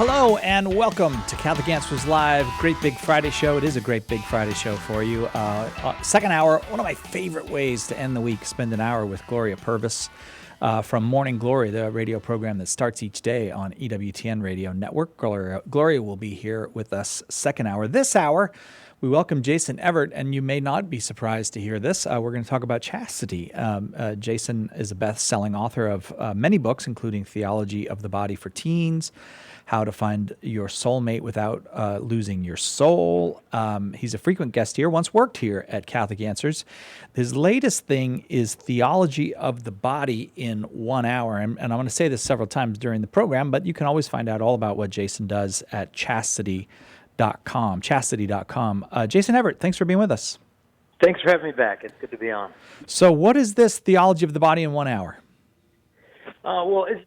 Hello and welcome to Catholic Answers Live. Great Big Friday show. It is a great Big Friday show for you. Second hour, one of my favorite ways to end the week. Spend an hour with Gloria Purvis from Morning Glory, the radio program that starts each day on EWTN Radio Network. Gloria will be here with us second hour. This hour, we welcome Jason Evert, and you may not be surprised to hear this. We're going to talk about chastity. Jason is a best-selling author of many books, including Theology of the Body for Teens, How to Find Your Soulmate Without Losing Your Soul. He's a frequent guest here, once worked here at Catholic Answers. His latest thing is Theology of the Body in 1 hour. And I'm going to say this several times during the program, but you can always find out all about what Jason does at chastity.com. Jason Evert, thanks for being with us. Thanks for having me back. It's good to be on. So what is this Theology of the Body in 1 hour? Well, it's,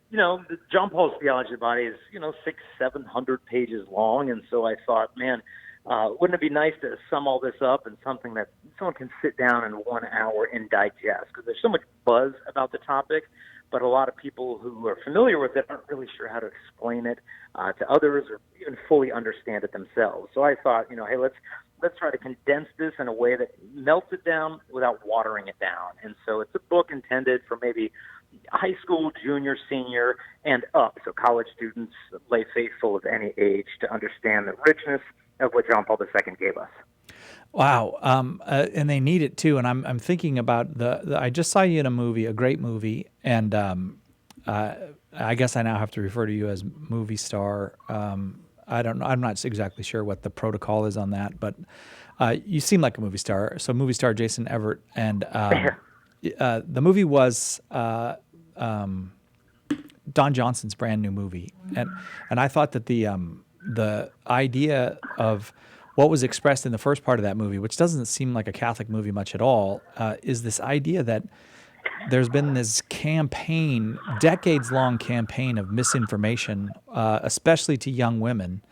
John Paul's Theology of the Body is, 600-700 pages long. And so I thought, man, wouldn't it be nice to sum all this up in something that someone can sit down in 1 hour and digest? Because there's so much buzz about the topic, but a lot of people who are familiar with it aren't really sure how to explain it to others or even fully understand it themselves. So I thought, hey, let's try to condense this in a way that melts it down without watering it down. And so it's a book intended for maybe high school, junior, senior, and up, so college students, lay faithful of any age, to understand the richness of what John Paul II gave us. Wow, and they need it too. And I'm thinking about I just saw you in a movie, a great movie, and I guess I now have to refer to you as movie star. I don't know. I'm not exactly sure what the protocol is on that, but you seem like a movie star. So movie star Jason Evert, and the movie was Don Johnson's brand new movie, and I thought that the idea of what was expressed in the first part of that movie, which doesn't seem like a Catholic movie much at all, is this idea that there's been this campaign, decades-long campaign of misinformation, especially to young women,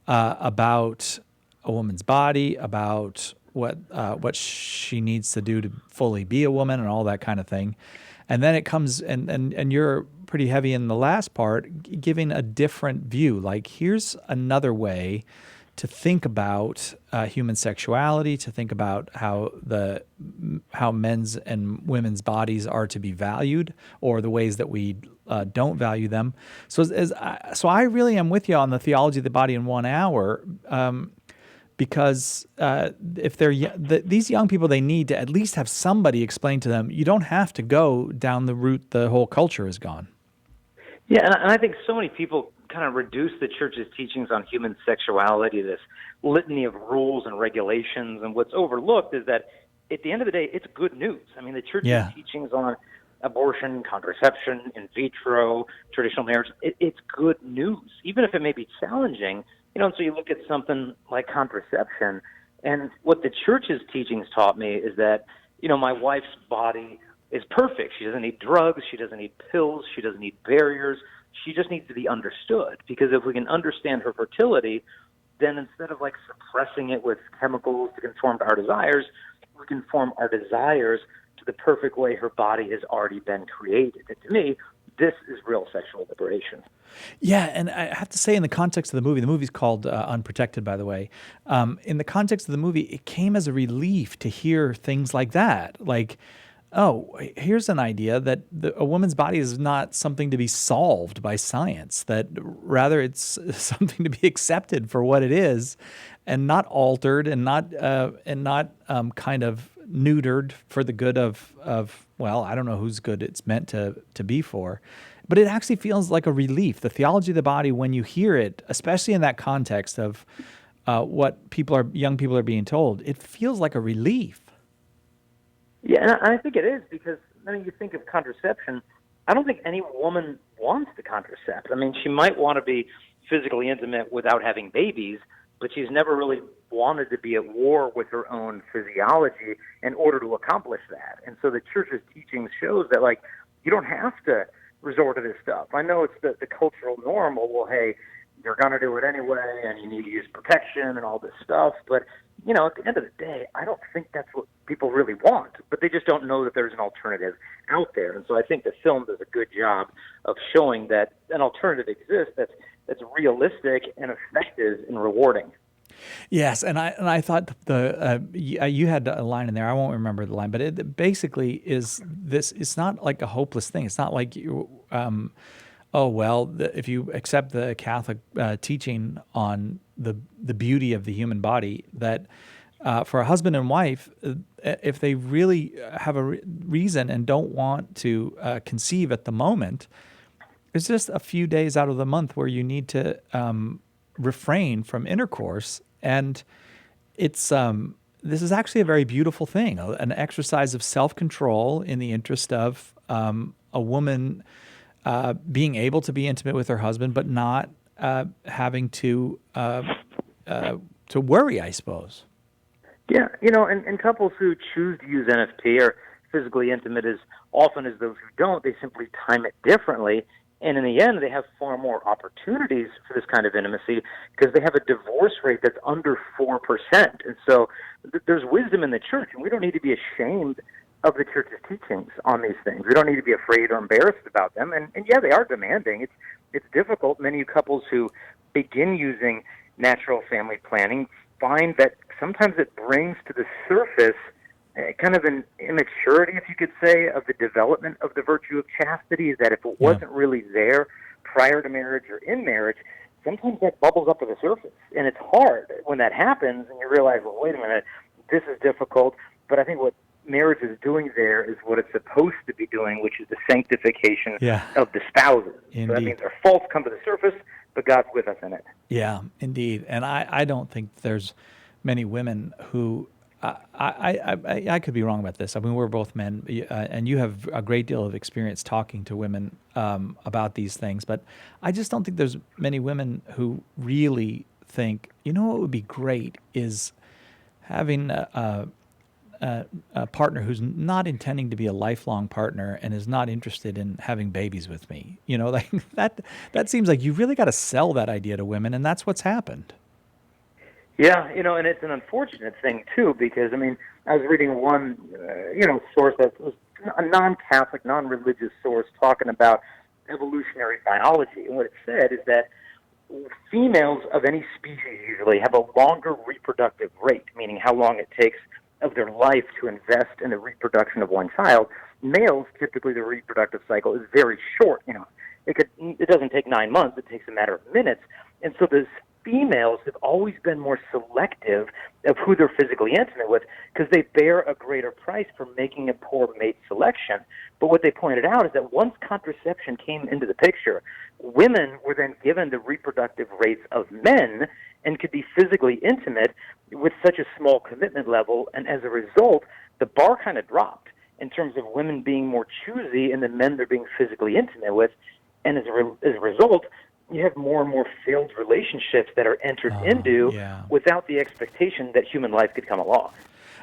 about a woman's body, about what she needs to do to fully be a woman and all that kind of thing. And then it comes, and you're pretty heavy in the last part, giving a different view. Like, here's another way to think about human sexuality, to think about how men's and women's bodies are to be valued, or the ways that we don't value them. So I really am with you on the Theology of the Body in 1 hour, because if these young people, they need to at least have somebody explain to them, you don't have to go down the route the whole culture has gone. Yeah, and I think so many people kind of reduce the church's teachings on human sexuality to this litany of rules and regulations, and what's overlooked is that at the end of the day, it's good news. I mean, the church's teachings on abortion, contraception, in vitro, traditional marriage, it's good news, even if it may be challenging. And so you look at something like contraception, and what the church's teachings taught me is that, my wife's body is perfect. She doesn't need drugs. She doesn't need pills. She doesn't need barriers. She just needs to be understood, because if we can understand her fertility, then instead of suppressing it with chemicals to conform to our desires, we can form our desires to the perfect way her body has already been created. And to me, this is real sexual liberation. Yeah, and I have to say, in the context of the movie's called Unprotected, by the way. In the context of the movie, it came as a relief to hear things like that. Like, oh, here's an idea that a woman's body is not something to be solved by science, that rather it's something to be accepted for what it is, and not altered, and not kind of neutered for the good of well, I don't know whose good it's meant to be for. But it actually feels like a relief. The Theology of the Body, when you hear it, especially in that context of what young people are being told, it feels like a relief. Yeah, and I think it is, because you think of contraception. I don't think any woman wants to contracept. I mean, she might want to be physically intimate without having babies, but she's never really wanted to be at war with her own physiology in order to accomplish that. And so the church's teaching shows that, you don't have to resort to this stuff. I know it's the cultural norm. Well, hey, you're going to do it anyway, and you need to use protection and all this stuff. But, at the end of the day, I don't think that's what people really want. But they just don't know that there's an alternative out there. And so I think the film does a good job of showing that an alternative exists that's that's realistic and effective and rewarding. Yes, and I thought you had a line in there. I won't remember the line, but it basically is this. It's not like a hopeless thing. It's not like you, oh well, if you accept the Catholic teaching on the beauty of the human body, that for a husband and wife, if they really have a reason and don't want to conceive at the moment, it's just a few days out of the month where you need to refrain from intercourse, and it's this is actually a very beautiful thing, an exercise of self-control in the interest of a woman being able to be intimate with her husband, but not having to worry, I suppose. Yeah, and couples who choose to use NFP are physically intimate as often as those who don't. They simply time it differently. And in the end, they have far more opportunities for this kind of intimacy because they have a divorce rate that's under 4%. And so there's wisdom in the church, and we don't need to be ashamed of the church's teachings on these things. We don't need to be afraid or embarrassed about them. And yeah, they are demanding. It's difficult. Many couples who begin using natural family planning find that sometimes it brings to the surface kind of an immaturity, if you could say, of the development of the virtue of chastity, is that if it wasn't really there prior to marriage or in marriage, sometimes that bubbles up to the surface. And it's hard when that happens and you realize, well, wait a minute, this is difficult. But I think what marriage is doing there is what it's supposed to be doing, which is the sanctification of the spouses. Indeed. So that means our faults come to the surface, but God's with us in it. Yeah, indeed. And I don't think there's many women who I could be wrong about this. I mean, we're both men, and you have a great deal of experience talking to women about these things. But I just don't think there's many women who really think, what would be great is having a partner who's not intending to be a lifelong partner and is not interested in having babies with me. Like that seems like you really got to sell that idea to women, and that's what's happened. Yeah, and it's an unfortunate thing, too, because, I mean, I was reading one, source that was a non-Catholic, non-religious source talking about evolutionary biology. And what it said is that females of any species usually have a longer reproductive rate, meaning how long it takes of their life to invest in the reproduction of one child. Males, typically the reproductive cycle is very short. It doesn't take 9 months, it takes a matter of minutes. And so this females have always been more selective of who they're physically intimate with because they bear a greater price for making a poor mate selection. But what they pointed out is that once contraception came into the picture, women were then given the reproductive rates of men and could be physically intimate with such a small commitment level. And as a result, the bar kind of dropped in terms of women being more choosy and the men they're being physically intimate with. And as a result, you have more and more failed relationships that are entered into without the expectation that human life could come along.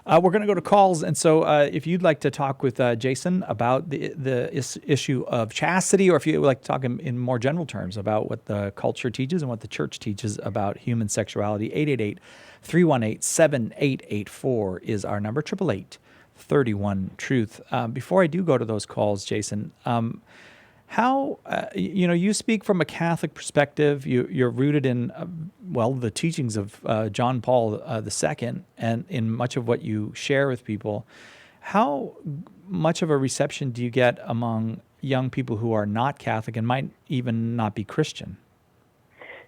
We're going to go to calls, and so if you'd like to talk with Jason about the issue of chastity, or if you would like to talk in more general terms about what the culture teaches and what the church teaches about human sexuality, 888-318-7884 is our number, 888-31-TRUTH. Before I do go to those calls, Jason, how, you speak from a Catholic perspective. You're rooted in, the teachings of John Paul II, and in much of what you share with people. How much of a reception do you get among young people who are not Catholic and might even not be Christian?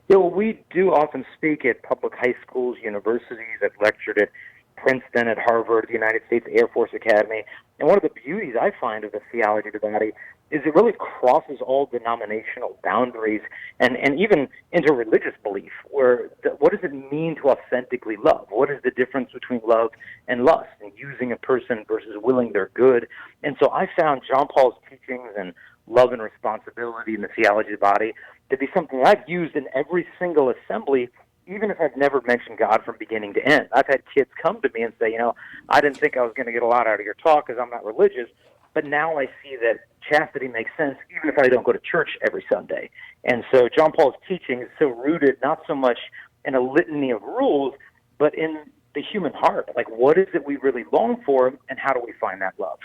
Yeah, well, we do often speak at public high schools, universities. I've lectured at Princeton, at Harvard, the United States Air Force Academy. And one of the beauties I find of the theology of the body is it really crosses all denominational boundaries and even interreligious belief, where what does it mean to authentically love? What is the difference between love and lust, and using a person versus willing their good? And so I found John Paul's teachings and love and responsibility in the theology of the body to be something I've used in every single assembly, even if I've never mentioned God from beginning to end. I've had kids come to me and say, I didn't think I was going to get a lot out of your talk because I'm not religious, but now I see that chastity makes sense even if I don't go to church every Sunday. And so John Paul's teaching is so rooted not so much in a litany of rules, but in the human heart. Like, what is it we really long for, and how do we find that love?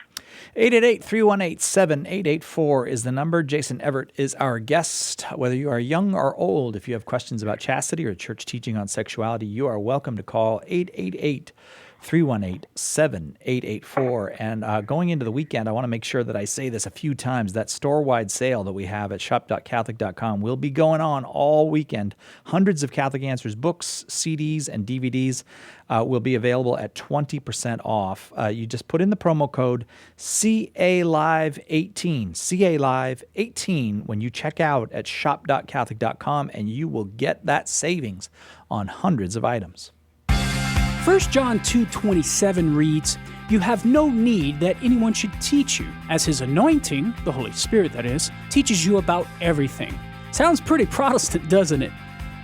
888-318-7884 is the number. Jason Evert is our guest. Whether you are young or old, if you have questions about chastity or church teaching on sexuality, you are welcome to call 888-318-7884. And going into the weekend, I want to make sure that I say this a few times. That store-wide sale that we have at shop.catholic.com will be going on all weekend. Hundreds of Catholic Answers books, CDs, and DVDs will be available at 20% off. You just put in the promo code CALive18, CALive18 when you check out at shop.catholic.com, and you will get that savings on hundreds of items. 1 John 2:27 reads, "You have no need that anyone should teach you, as his anointing, the Holy Spirit that is, teaches you about everything." Sounds pretty Protestant, doesn't it?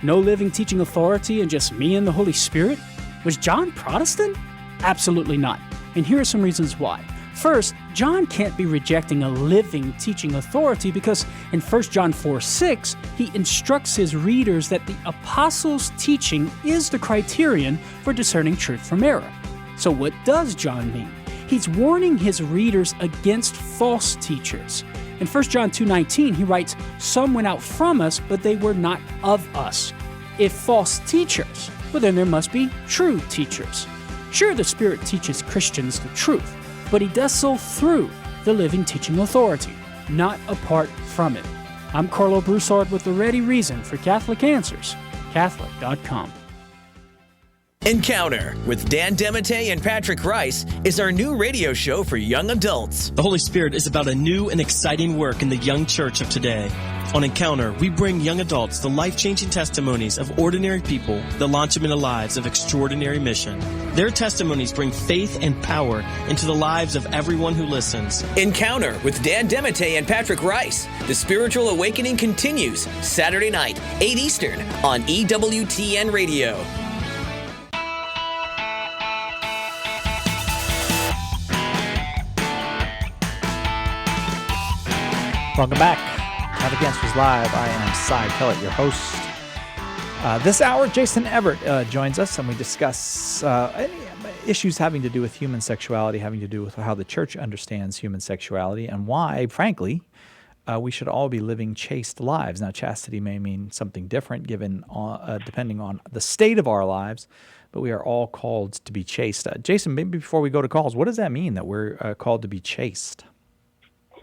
No living teaching authority and just me and the Holy Spirit? Was John Protestant? Absolutely not. And here are some reasons why. First, John can't be rejecting a living teaching authority because in 1 John 4:6, he instructs his readers that the apostles' teaching is the criterion for discerning truth from error. So what does John mean? He's warning his readers against false teachers. In 1 John 2:19, he writes, "Some went out from us, but they were not of us." If false teachers, well then there must be true teachers. Sure, the Spirit teaches Christians the truth, but he does so through the living teaching authority, not apart from it. I'm Carlo Broussard with the ready reason for Catholic Answers, Catholic.com. Encounter with Dan Demete and Patrick Rice is our new radio show for young adults. The Holy Spirit is about a new and exciting work in the young church of today. On Encounter, we bring young adults the life-changing testimonies of ordinary people that launch them into lives of extraordinary mission. Their testimonies bring faith and power into the lives of everyone who listens. Encounter with Dan Demete and Patrick Rice. The Spiritual Awakening continues Saturday night, 8 Eastern on EWTN Radio. Welcome back. Catholic Answers Live. I am Cy Kellett, your host. This hour, Jason Evert joins us, and we discuss any issues having to do with human sexuality, having to do with how the church understands human sexuality, and why, frankly, we should all be living chaste lives. Now, chastity may mean something different given depending on the state of our lives, but we are all called to be chaste. Jason, maybe before we go to calls, what does that mean that we're called to be chaste?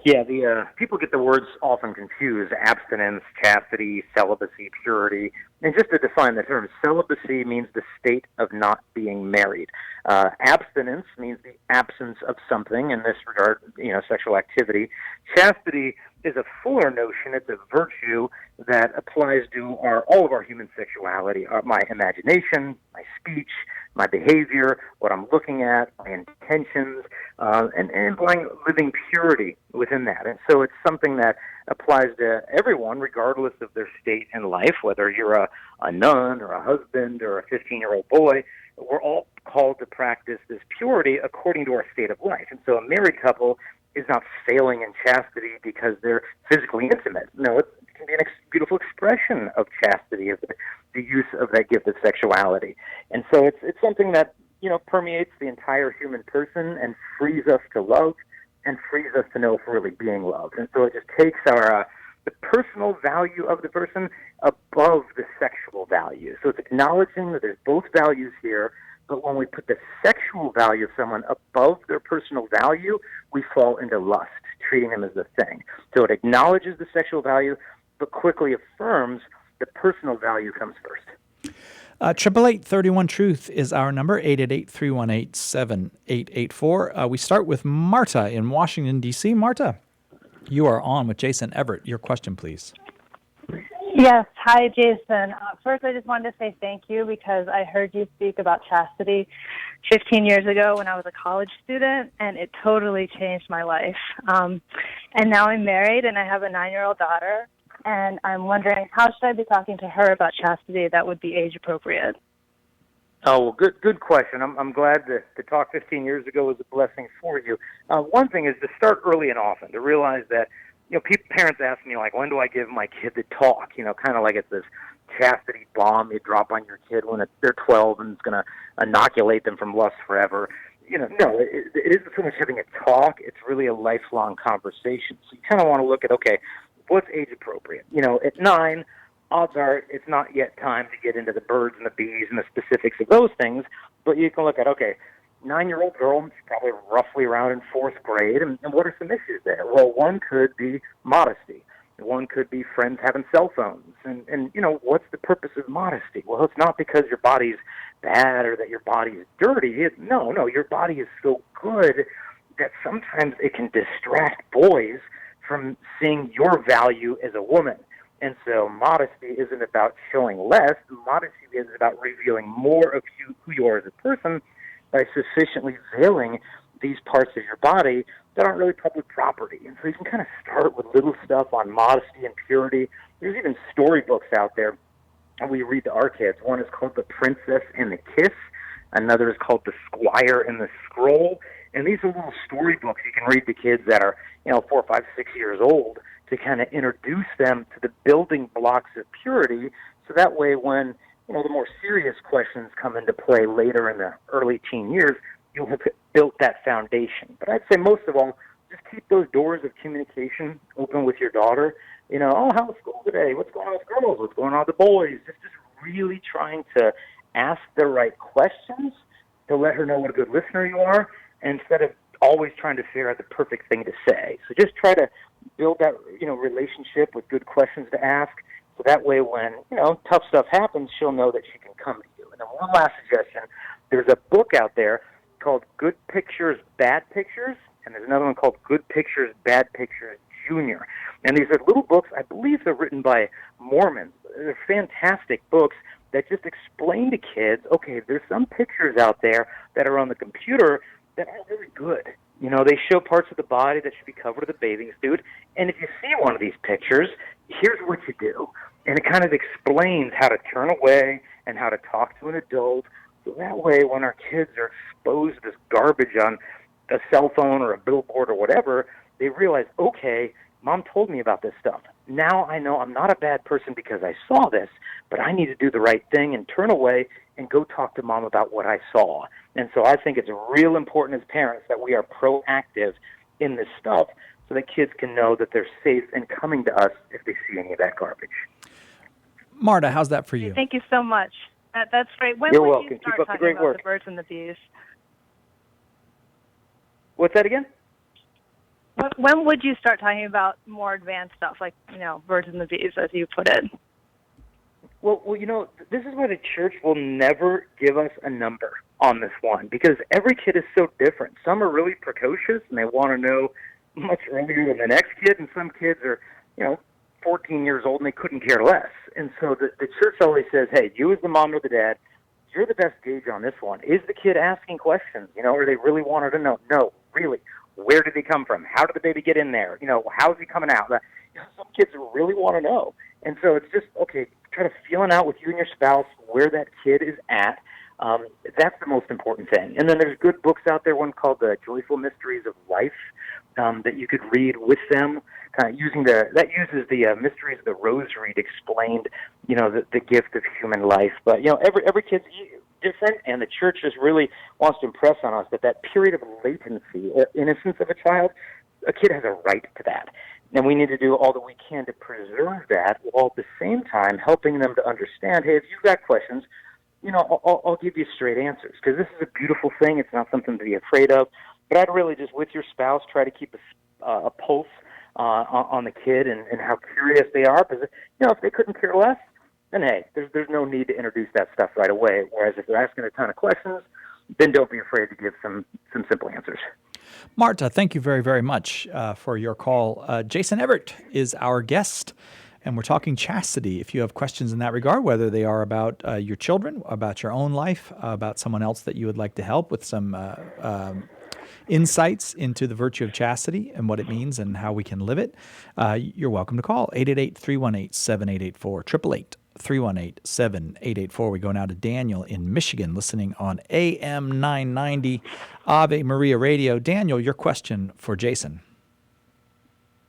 Yeah, the people get the words often confused: abstinence, chastity, celibacy, purity. And just to define the term, celibacy means the state of not being married. Abstinence means the absence of something, in this regard, sexual activity. Chastity is a fuller notion. It's a virtue that applies to all of our human sexuality, my imagination, my speech, my behavior, what I'm looking at, my intentions, and implying living purity within that. And so it's something that applies to everyone, regardless of their state in life, whether you're a nun or a husband or a 15-year-old boy. We're all called to practice this purity according to our state of life. And so a married couple is not failing in chastity because they're physically intimate. No, it can be a beautiful expression of chastity, of the use of that gift of sexuality. And so it's something that, permeates the entire human person and frees us to love and frees us to know if we're really being loved. And so it just takes the personal value of the person above the sexual value. So it's acknowledging that there's both values here, but when we put the sexual value of someone above their personal value, we fall into lust, treating them as the thing. So it acknowledges the sexual value, but quickly affirms the personal value comes first. 888-31-TRUTH is our number, 888-318-7884. We start with Marta in Washington, D.C. Marta, you are on with Jason Evert. Your question, please. Yes. Hi, Jason. First, I just wanted to say thank you because I heard you speak about chastity 15 years ago when I was a college student, and it totally changed my life. And now I'm married, and I have a 9-year-old daughter, and I'm wondering, how should I be talking to her about chastity that would be age appropriate? Oh, well, good question. I'm glad to talk 15 years ago was a blessing for you. One thing is to start early and often, to realize that, parents ask me, like, when do I give my kid the talk? Kind of like it's this chastity bomb you drop on your kid when they're 12 and it's going to inoculate them from lust forever. no, it isn't so much having a talk. It's really a lifelong conversation. So you kind of want to look at, okay, what's age appropriate? At 9, odds are it's not yet time to get into the birds and the bees and the specifics of those things, but you can look at, okay, 9-year-old girl, she's probably roughly around in 4th grade, and what are some issues there? Well, one could be modesty. One could be friends having cell phones. And what's the purpose of modesty? Well, it's not because your body's bad or that your body is dirty. No, your body is so good that sometimes it can distract boys from seeing your value as a woman. And so modesty isn't about showing less. Modesty is about revealing more of who you are as a person by sufficiently veiling these parts of your body that aren't really public property. And so you can kind of start with little stuff on modesty and purity. There's even storybooks out there and we read to our kids. One is called The Princess and the Kiss. Another is called The Squire and the Scroll. And these are little storybooks you can read to kids that are, 4, 5, 6 years old to kind of introduce them to the building blocks of purity. So that way when, the more serious questions come into play later in the early teen years, you'll have built that foundation. But I'd say most of all, just keep those doors of communication open with your daughter. How was school today? What's going on with girls? What's going on with the boys? Just really trying to ask the right questions to let her know what a good listener you are, instead of always trying to figure out the perfect thing to say. So just try to build that, relationship with good questions to ask. So that way when, tough stuff happens, she'll know that she can come to you. And then one last suggestion, there's a book out there called Good Pictures, Bad Pictures, and there's another one called Good Pictures, Bad Pictures Junior. And these are little books, I believe they're written by Mormons. They're fantastic books that just explain to kids, okay, there's some pictures out there that are on the computer that aren't really good. They show parts of the body that should be covered with a bathing suit. And if you see one of these pictures, here's what you do. And it kind of explains how to turn away and how to talk to an adult. So that way, when our kids are exposed to this garbage on a cell phone or a billboard or whatever, they realize, okay, Mom told me about this stuff. Now I know I'm not a bad person because I saw this, but I need to do the right thing and turn away and go talk to Mom about what I saw. And so I think it's real important as parents that we are proactive in this stuff so that kids can know that they're safe and coming to us if they see any of that garbage. Marta, how's that for you? Thank you so much. That's great. When You're would welcome. you start Keep up the talking great about work. the birds and the bees? What's that again? When would you start talking about more advanced stuff, like, birds and the bees, as you put it? Well, this is why the church will never give us a number on this one, because every kid is so different. Some are really precocious, and they want to know much earlier than the next kid, and some kids are, 14 years old, and they couldn't care less. And so the church always says, hey, you as the mom or the dad, you're the best gauge on this one. Is the kid asking questions, or they really wanted to know? No, really. Where did he come from? How did the baby get in there? How's he coming out? Some kids really want to know. And so it's just, okay, try to feeling out with you and your spouse where that kid is at. That's the most important thing. And then there's good books out there, one called The Joyful Mysteries of Life, that you could read with them, kind of uses the mysteries of the rosary to explain, the gift of human life. But, every kid's different, and the church just really wants to impress on us that period of latency, innocence of a child, a kid has a right to that. And we need to do all that we can to preserve that, while at the same time helping them to understand, hey, if you've got questions, I'll give you straight answers, because this is a beautiful thing. It's not something to be afraid of. But I'd really just, with your spouse, try to keep a pulse on the kid and how curious they are, because, if they couldn't care less, then, hey, there's no need to introduce that stuff right away. Whereas if they're asking a ton of questions, then don't be afraid to give some simple answers. Marta, thank you very, very much for your call. Jason Everett is our guest, and we're talking chastity. If you have questions in that regard, whether they are about your children, about your own life, about someone else that you would like to help with some insights into the virtue of chastity and what it means and how we can live it, you're welcome to call 888-318-7884, 888-318-7884. We go now to Daniel in Michigan, listening on AM 990 Ave Maria Radio. Daniel, your question for Jason.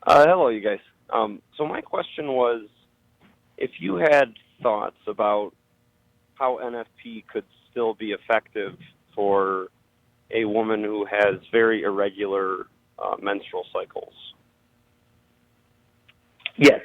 Hello, you guys. So my question was, if you had thoughts about how NFP could still be effective for a woman who has very irregular menstrual cycles? Yes,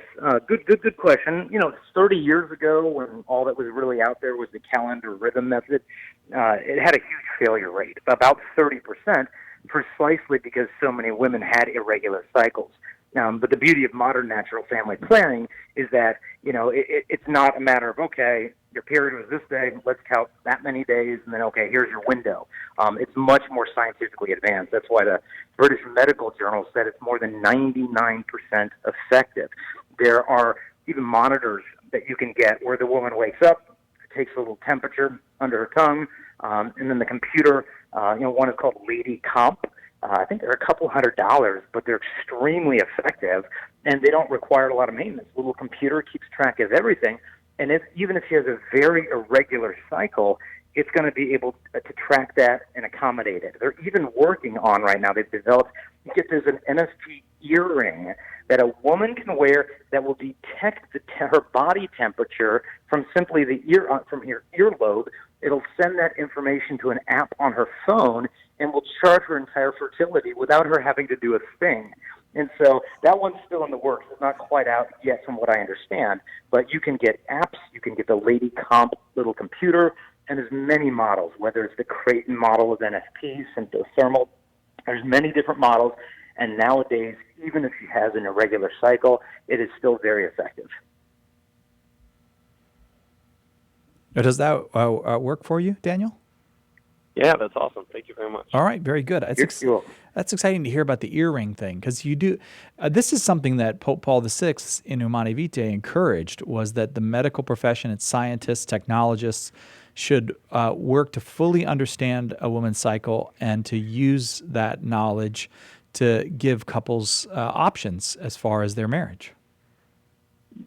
good question. 30 years ago, when all that was really out there was the calendar rhythm method, it had a huge failure rate, about 30%, precisely because so many women had irregular cycles. But the beauty of modern natural family planning is that, it's not a matter of, okay, your period was this day, let's count that many days, and then, okay, here's your window. It's much more scientifically advanced. That's why the British Medical Journal said it's more than 99% effective. There are even monitors that you can get where the woman wakes up, takes a little temperature under her tongue, and then the computer, one is called Lady Comp. I think they're $200, but they're extremely effective, and they don't require a lot of maintenance. The little computer keeps track of everything, and even if she has a very irregular cycle, it's going to be able to track that and accommodate it. They're even working on right now, they've developed, there's an NST earring that a woman can wear that will detect her body temperature from simply from her earlobe. It'll send that information to an app on her phone and will chart her entire fertility without her having to do a thing. And so that one's still in the works. It's not quite out yet from what I understand, but you can get apps, you can get the Lady Comp little computer, and there's many models, whether it's the Creighton model of NFP, Symptothermal. There's many different models, and nowadays, even if she has an irregular cycle, it is still very effective. Does that work for you, Daniel? Yeah, that's awesome. Thank you very much. All right, very good. That's exciting to hear about the earring thing, because you do. This is something that Pope Paul VI in Humanae Vitae encouraged, was that the medical profession, its scientists, technologists, should work to fully understand a woman's cycle and to use that knowledge to give couples options as far as their marriage.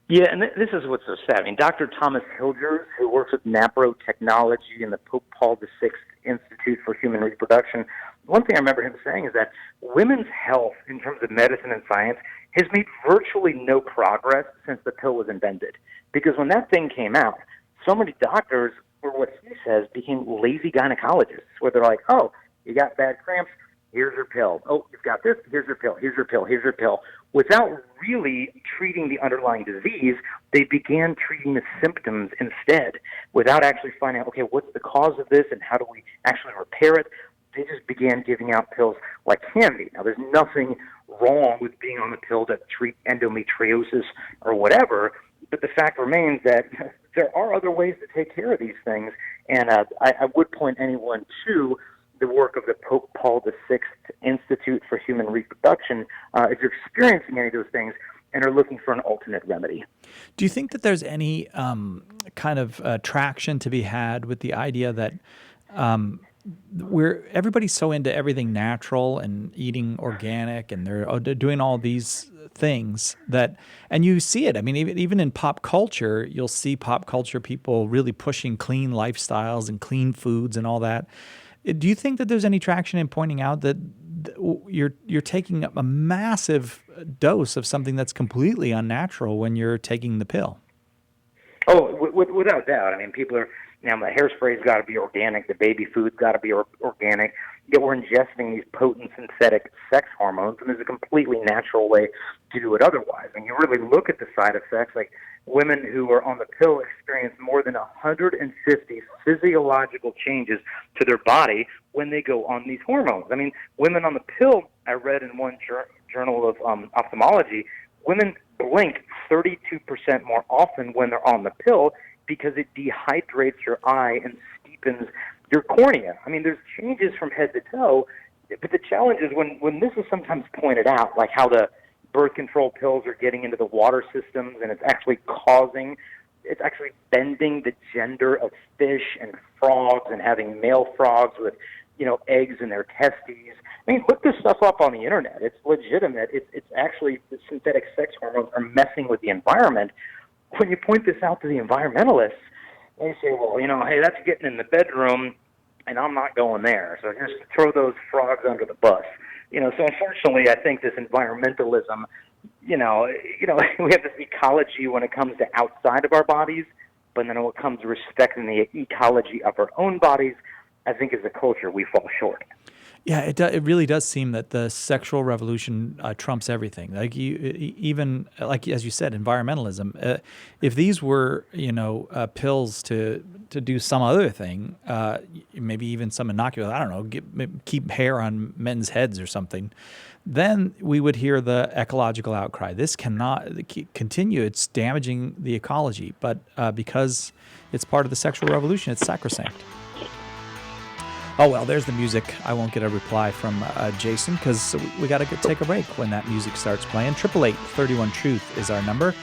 Yeah, and this is what's so sad. I mean, Dr. Thomas Hilgers, who works with NAPRO Technology and the Pope Paul VI Institute for Human Reproduction, one thing I remember him saying is that women's health in terms of medicine and science has made virtually no progress since the pill was invented. Because when that thing came out, so many doctors, or what he says, became lazy gynecologists, where they're like, oh, you got bad cramps, here's your pill. Oh, you've got this, here's your pill, here's your pill, here's your pill. Without really treating the underlying disease, they began treating the symptoms instead, without actually finding out, okay, what's the cause of this and how do we actually repair it? They just began giving out pills like Candy. Now, there's nothing wrong with being on the pill to treat endometriosis or whatever, but the fact remains that there are other ways to take care of these things, and I would point anyone to the work of the Pope Paul VI Institute for Human Reproduction if you're experiencing any of those things and are looking for an alternate remedy. Do you think that there's any kind of traction to be had with the idea that everybody's so into everything natural and eating organic, and they're doing all these things and you see it. I mean, even in pop culture, you'll see pop culture people really pushing clean lifestyles and clean foods and all that. Do you think that there's any traction in pointing out that you're taking a massive dose of something that's completely unnatural when you're taking the pill? Oh, without doubt. I mean, people are, the hairspray's got to be organic, the baby food's got to be organic, yet we're ingesting these potent synthetic sex hormones, and there's a completely natural way to do it otherwise. And you really look at the side effects, like women who are on the pill experience more than 150 physiological changes to their body when they go on these hormones. I mean, women on the pill, I read in one journal of ophthalmology, women blink 32% more often when they're on the pill because it dehydrates your eye and steepens your cornea. I mean, there's changes from head to toe, but the challenge is when this is sometimes pointed out, like how the birth control pills are getting into the water systems and it's actually bending the gender of fish and frogs and having male frogs with, eggs in their testes. I mean, look this stuff up on the internet. It's legitimate. It's actually the synthetic sex hormones are messing with the environment. When you point this out to the environmentalists, they say, well, hey, that's getting in the bedroom, and I'm not going there. So just throw those frogs under the bus. So unfortunately, I think this environmentalism, we have this ecology when it comes to outside of our bodies, but then when it comes to respecting the ecology of our own bodies, I think as a culture we fall short. Yeah, it really does seem that the sexual revolution trumps everything. Like even like as you said, environmentalism. If these were pills to do some other thing, maybe even some innocuous, I don't know, keep hair on men's heads or something, then we would hear the ecological outcry. This cannot continue. It's damaging the ecology. But because it's part of the sexual revolution, it's sacrosanct. Oh, well, there's the music. I won't get a reply from Jason because we got to take a break when that music starts playing. 888-31-TRUTH is our number.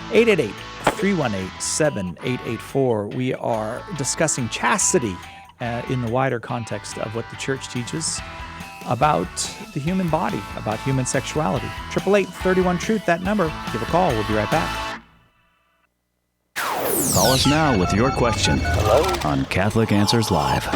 888-318-7884. We are discussing chastity in the wider context of what the church teaches about the human body, about human sexuality. 888-31-TRUTH, that number. Give a call. We'll be right back. Call us now with your question on Catholic Answers Live.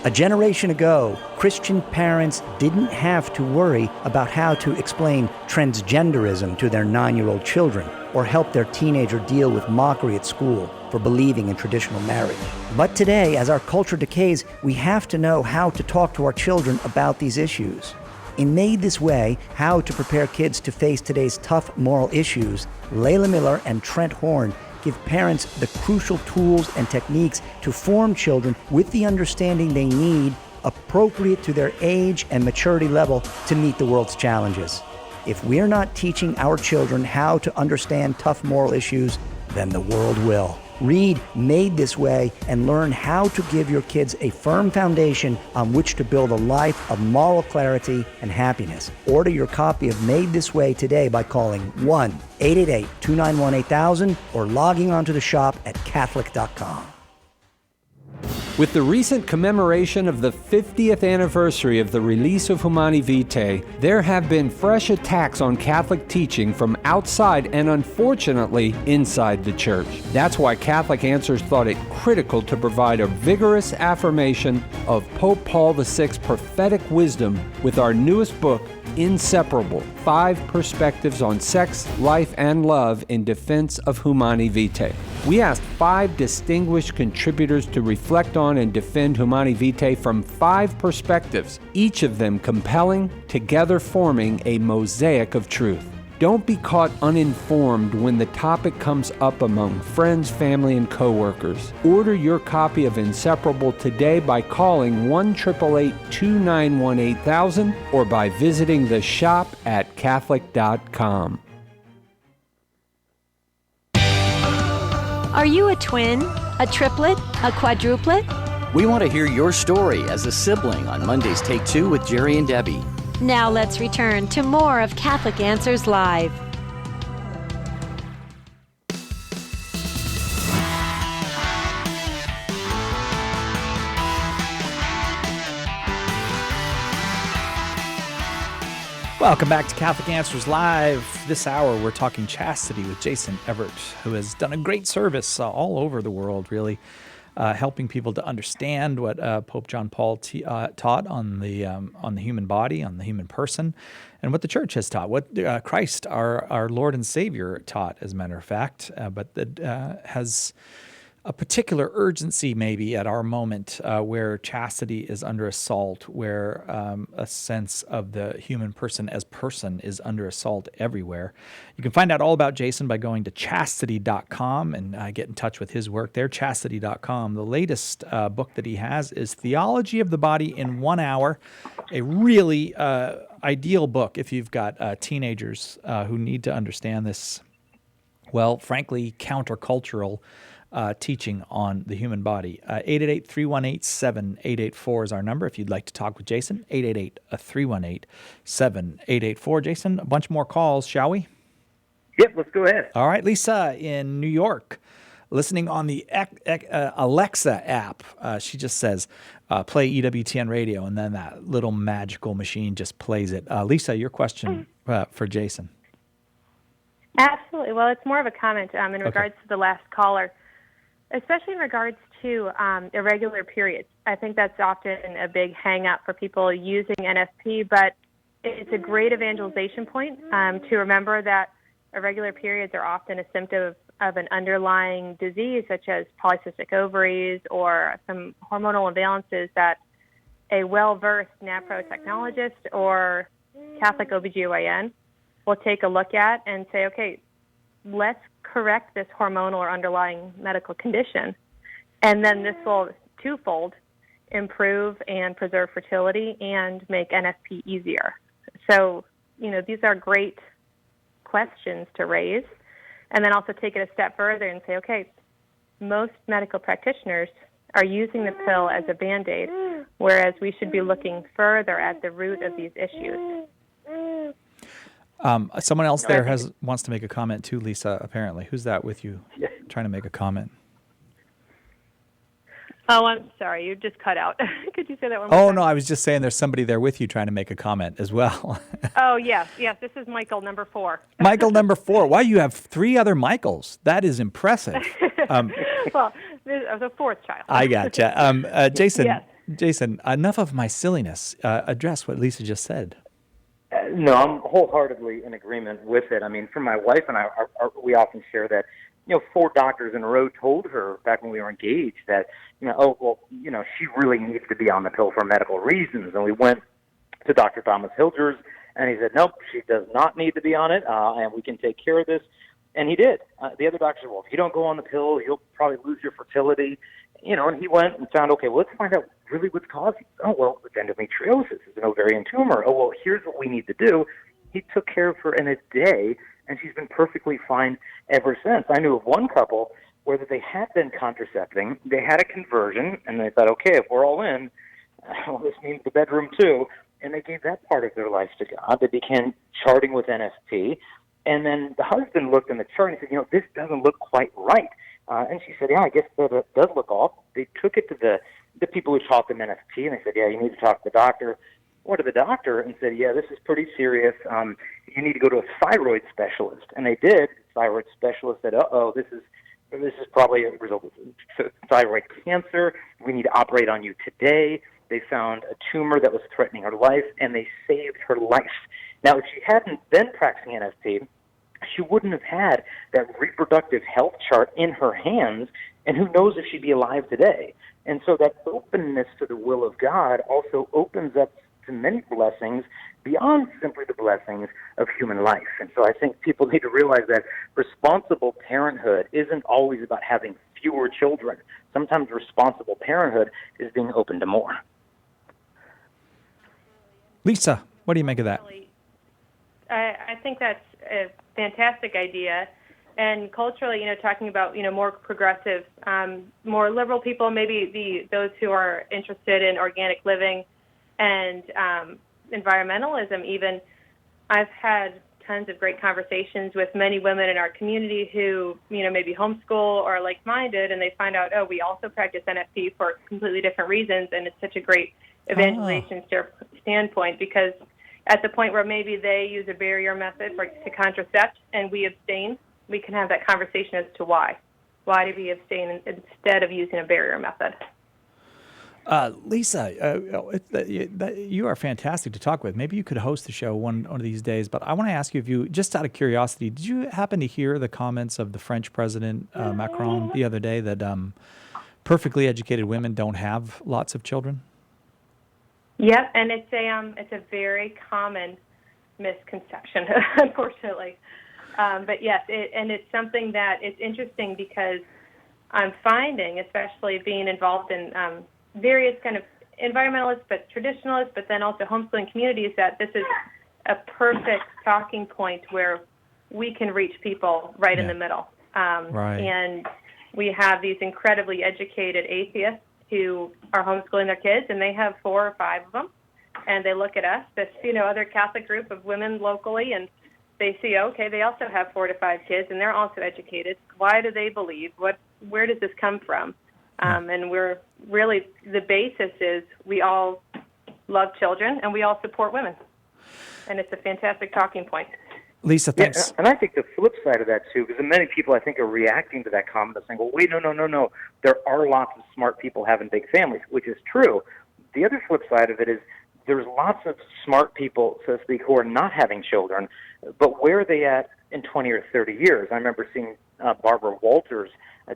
A generation ago, Christian parents didn't have to worry about how to explain transgenderism to their 9-year-old children or help their teenager deal with mockery at school for believing in traditional marriage. But today, as our culture decays, we have to know how to talk to our children about these issues. In Made This Way, How to Prepare Kids to Face Today's Tough Moral Issues, Layla Miller and Trent Horn give parents the crucial tools and techniques to form children with the understanding they need, appropriate to their age and maturity level to meet the world's challenges. If we're not teaching our children how to understand tough moral issues, then the world will. Read Made This Way and learn how to give your kids a firm foundation on which to build a life of moral clarity and happiness. Order your copy of Made This Way today by calling 1-888-291-8000 or logging onto the shop at Catholic.com. With the recent commemoration of the 50th anniversary of the release of Humani Vitae, there have been fresh attacks on Catholic teaching from outside and unfortunately inside the Church. That's why Catholic Answers thought it critical to provide a vigorous affirmation of Pope Paul VI's prophetic wisdom with our newest book, Inseparable: 5 Perspectives on Sex, Life, and Love in Defense of Humani Vitae. We asked 5 distinguished contributors to reflect on and defend Humani Vitae from 5 perspectives, each of them compelling, together forming a mosaic of truth. Don't be caught uninformed when the topic comes up among friends, family, and coworkers. Order your copy of Inseparable today by calling 1-888-291-8000 or by visiting the shop at Catholic.com. Are you a twin, a triplet, a quadruplet? We want to hear your story as a sibling on Monday's Take 2 with Jerry and Debbie. Now let's return to more of Catholic Answers Live. Welcome back to Catholic Answers Live. This hour, we're talking chastity with Jason Evert, who has done a great service all over the world, really, helping people to understand what Pope John Paul taught on the human body, on the human person, and what the Church has taught, what Christ, our Lord and Savior, taught, as a matter of fact, but that has a particular urgency maybe at our moment where chastity is under assault, where a sense of the human person as person is under assault everywhere. You can find out all about Jason by going to chastity.com and get in touch with his work there, chastity.com. The latest book that he has is Theology of the Body in 1 Hour, a really ideal book if you've got teenagers who need to understand this, well, frankly, countercultural teaching on the human body. 888-318-7884 is our number if you'd like to talk with Jason. 888-318-7884. Jason, a bunch more calls, shall we? Yep, let's go ahead. All right, Lisa in New York, listening on the Alexa app. She just says, play EWTN radio, and then that little magical machine just plays it. Lisa, your question for Jason. Absolutely. Well, it's more of a comment in regards to the last caller, especially in regards to irregular periods. I think that's often a big hang-up for people using NFP, but it's a great evangelization point to remember that irregular periods are often a symptom of an underlying disease such as polycystic ovaries or some hormonal imbalances that a well-versed neprotechnologist or Catholic OBGYN will take a look at and say, okay, let's correct this hormonal or underlying medical condition. And then this will twofold improve and preserve fertility and make NFP easier. So, these are great questions to raise. And then also take it a step further and say, okay, most medical practitioners are using the pill as a Band-Aid, whereas we should be looking further at the root of these issues. Someone else there wants to make a comment too, Lisa, apparently. Who's that with you trying to make a comment? Oh, I'm sorry. You just cut out. Could you say that one more Oh, time? no, I was just saying there's somebody there with you trying to make a comment as well. Oh, yes. This is Michael, number 4. Michael, number 4. Wow, you have 3 other Michaels. That is impressive. Well, this is the 4th child. I gotcha. Jason, Yes. Jason, enough of my silliness. Address what Lisa just said. No, I'm wholeheartedly in agreement with it. I mean, for my wife and I, we often share that, 4 doctors in a row told her back when we were engaged that, she really needs to be on the pill for medical reasons. And we went to Dr. Thomas Hilgers, and he said, nope, she does not need to be on it, and we can take care of this. And he did. The other doctor said, well, if you don't go on the pill, you'll probably lose your fertility. And he went and found, okay, well, let's find out really what's causing it. Oh, well, it's endometriosis. It's an ovarian tumor. Oh, well, here's what we need to do. He took care of her in a day, and she's been perfectly fine ever since. I knew of one couple where they had been contracepting, they had a conversion, and they thought, okay, if we're all in, well, this means the bedroom too, and they gave that part of their life to God. They began charting with NFP, and then the husband looked in the chart and said, this doesn't look quite right. And she said, yeah, I guess that it does look off. They took it to the people who taught them NFP, and they said, yeah, you need to talk to the doctor. Went to the doctor and said, yeah, this is pretty serious. You need to go to a thyroid specialist. And they did. The thyroid specialist said, this is probably a result of thyroid cancer. We need to operate on you today. They found a tumor that was threatening her life, and they saved her life. Now, if she hadn't been practicing NFP, she wouldn't have had that reproductive health chart in her hands, and who knows if she'd be alive today. And so that openness to the will of God also opens up to many blessings beyond simply the blessings of human life. And so I think people need to realize that responsible parenthood isn't always about having fewer children. Sometimes responsible parenthood is being open to more. Lisa, what do you make of that? I think that's a fantastic idea. And culturally, talking about, more progressive, more liberal people, maybe those who are interested in organic living and environmentalism even. I've had tons of great conversations with many women in our community who, maybe homeschool or like-minded, and they find out, we also practice NFP for completely different reasons, and it's such a great evangelization standpoint, because at the point where maybe they use a barrier method to contracept and we abstain, we can have that conversation as to why. Why do we abstain instead of using a barrier method? Lisa, you are fantastic to talk with. Maybe you could host the show one of these days, but I want to ask you, if you, just out of curiosity, did you happen to hear the comments of the French President Macron the other day that perfectly educated women don't have lots of children? Yep, and it's a very common misconception, unfortunately. But yes, it's something that it's interesting, because I'm finding, especially being involved in various kind of environmentalists, but traditionalists, but then also homeschooling communities, that this is a perfect talking point where we can reach people right in the middle. Right. And we have these incredibly educated atheists who are homeschooling their kids, and they have 4 or 5 of them, and they look at us, this other Catholic group of women locally, and they see, okay, they also have 4 to 5 kids, and they're also educated. Why do they believe? Where does this come from? And we're really, the basis is we all love children, and we all support women, and it's a fantastic talking point. Lisa, thanks. Yeah, and I think the flip side of that, too, because many people, I think, are reacting to that comment and saying, well, wait, no. There are lots of smart people having big families, which is true. The other flip side of it is there's lots of smart people, so to speak, who are not having children, but where are they at in 20 or 30 years? I remember seeing Barbara Walters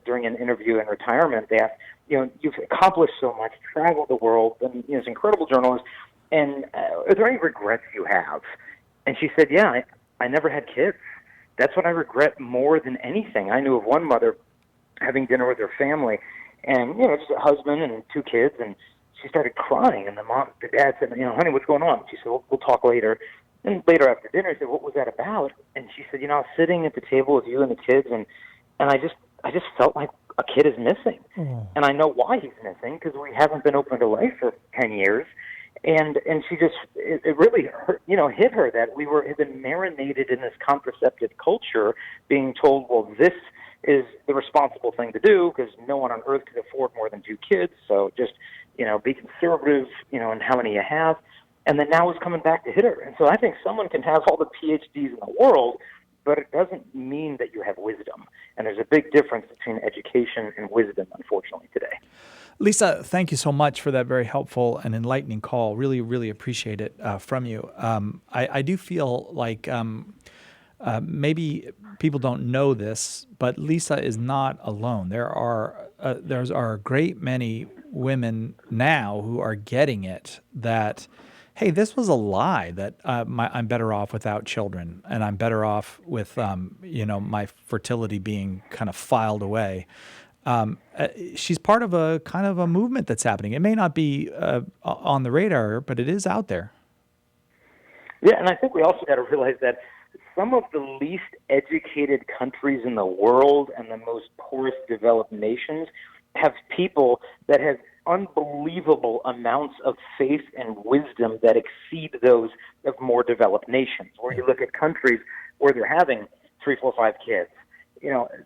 during an interview in retirement. They asked, you've accomplished so much, traveled the world, and this incredible journalist, and are there any regrets you have? And she said, yeah, I never had kids. That's what I regret more than anything. I knew of one mother having dinner with her family, and just a husband and 2 kids, and she started crying. And the dad said, honey, what's going on? She said, we'll talk later. And later after dinner, he said, what was that about? And she said, I was sitting at the table with you and the kids, and I just felt like a kid is missing. And I know why he's missing, because we haven't been open to life for 10 years. And she just, it really hurt, hit her that had been marinated in this contraceptive culture, being told, well, this is the responsible thing to do because no one on earth could afford more than 2 kids. So just, be conservative, in how many you have. And then now it's coming back to hit her. And so I think someone can have all the PhDs in the world, but it doesn't mean that you have wisdom. And there's a big difference between education and wisdom, unfortunately, today. Lisa, thank you so much for that very helpful and enlightening call. Really, really appreciate it from you. I do feel like maybe people don't know this, but Lisa is not alone. There's a great many women now who are getting it that, hey, this was a lie, that I'm better off without children, and I'm better off with my fertility being kind of filed away. She's part of a kind of a movement that's happening. It may not be on the radar, but it is out there. Yeah, and I think we also got to realize that some of the least educated countries in the world and the most poorest developed nations have people that have unbelievable amounts of faith and wisdom that exceed those of more developed nations. Where you look at countries where they're having 3, 4, 5 kids,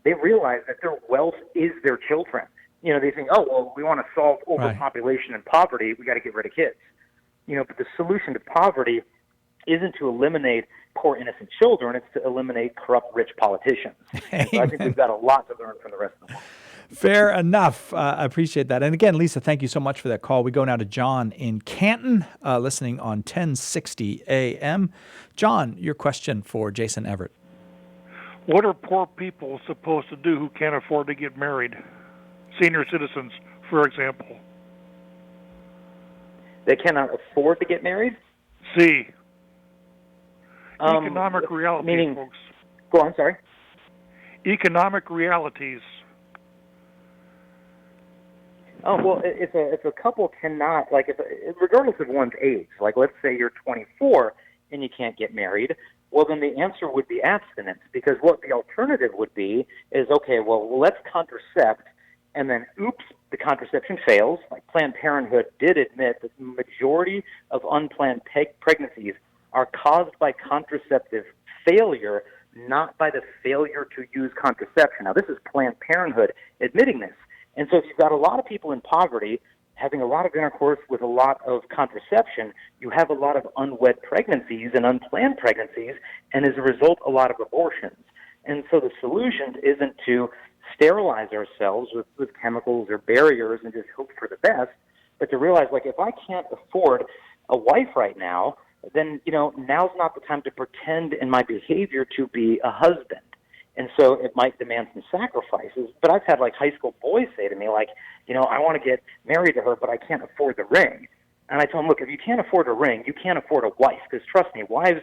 they realize that their wealth is their children. They think, oh, well, we want to solve overpopulation and poverty, we got to get rid of kids. But the solution to poverty isn't to eliminate poor innocent children, it's to eliminate corrupt rich politicians. So I think we've got a lot to learn from the rest of the world. Fair enough. I appreciate that. And again, Lisa, thank you so much for that call. We go now to John in Canton, listening on 1060 AM. John, your question for Jason Everett. What are poor people supposed to do who can't afford to get married? Senior citizens, for example. They cannot afford to get married? See. Economic realities, meaning, folks. Go on, sorry. Economic realities. Oh, well, if a couple cannot, regardless of one's age, let's say you're 24 and you can't get married, well, then the answer would be abstinence, because what the alternative would be is, okay, well, let's contracept, and then, oops, the contraception fails. Like Planned Parenthood did admit that the majority of unplanned pregnancies are caused by contraceptive failure, not by the failure to use contraception. Now, this is Planned Parenthood admitting this. And so if you've got a lot of people in poverty having a lot of intercourse with a lot of contraception, you have a lot of unwed pregnancies and unplanned pregnancies, and as a result, a lot of abortions. And so the solution isn't to sterilize ourselves with chemicals or barriers and just hope for the best, but to realize, if I can't afford a wife right now, then, now's not the time to pretend in my behavior to be a husband. And so it might demand some sacrifices. But I've had high school boys say to me, I want to get married to her, but I can't afford the ring. And I tell them, look, if you can't afford a ring, you can't afford a wife. Because trust me, wives